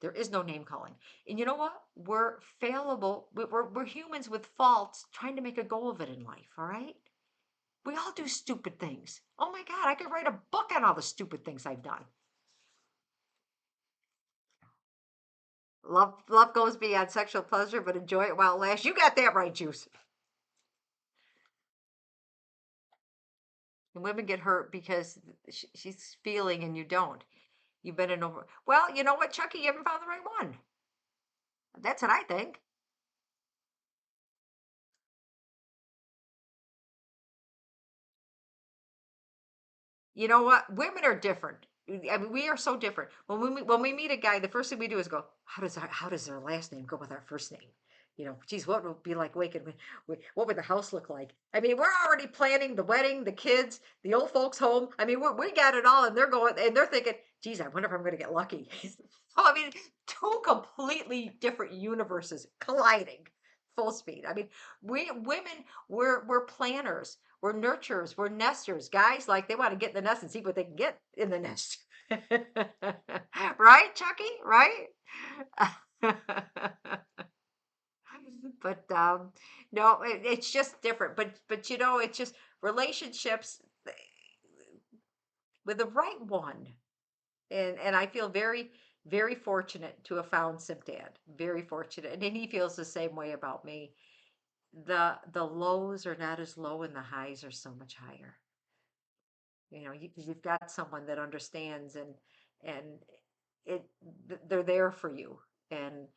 There is no name calling. And you know what? We're fallible. We're humans with faults trying to make a go of it in life. All right. We all do stupid things. Oh my God, I could write a book on all the stupid things I've done. Love goes beyond sexual pleasure, but enjoy it while it lasts. You got that right, Juice. And women get hurt because she's feeling and you don't. You've been in over. Well, you know what, Chucky? You haven't found the right one. That's what I think. You know what? Women are different. I mean, we are so different. When we meet a guy, the first thing we do is go, how does their last name go with our first name? You know, geez, what would it be like waking? What would the house look like? I mean, we're already planning the wedding, the kids, the old folks' home. I mean, we got it all, and they're going, and they're thinking, geez, I wonder if I'm going to get lucky. So I mean, two completely different universes colliding, full speed. I mean, we women, we're planners. We're nurturers. We're nesters. Guys, like they want to get in the nest and see what they can get in the nest. Right, Chucky? Right? But no, it's just different. But you know, it's just relationships with the right one. And I feel very, very fortunate to have found Simdad. Very fortunate. And he feels the same way about me. The lows are not as low and the highs are so much higher. You know, you've got someone that understands and it they're there for you. And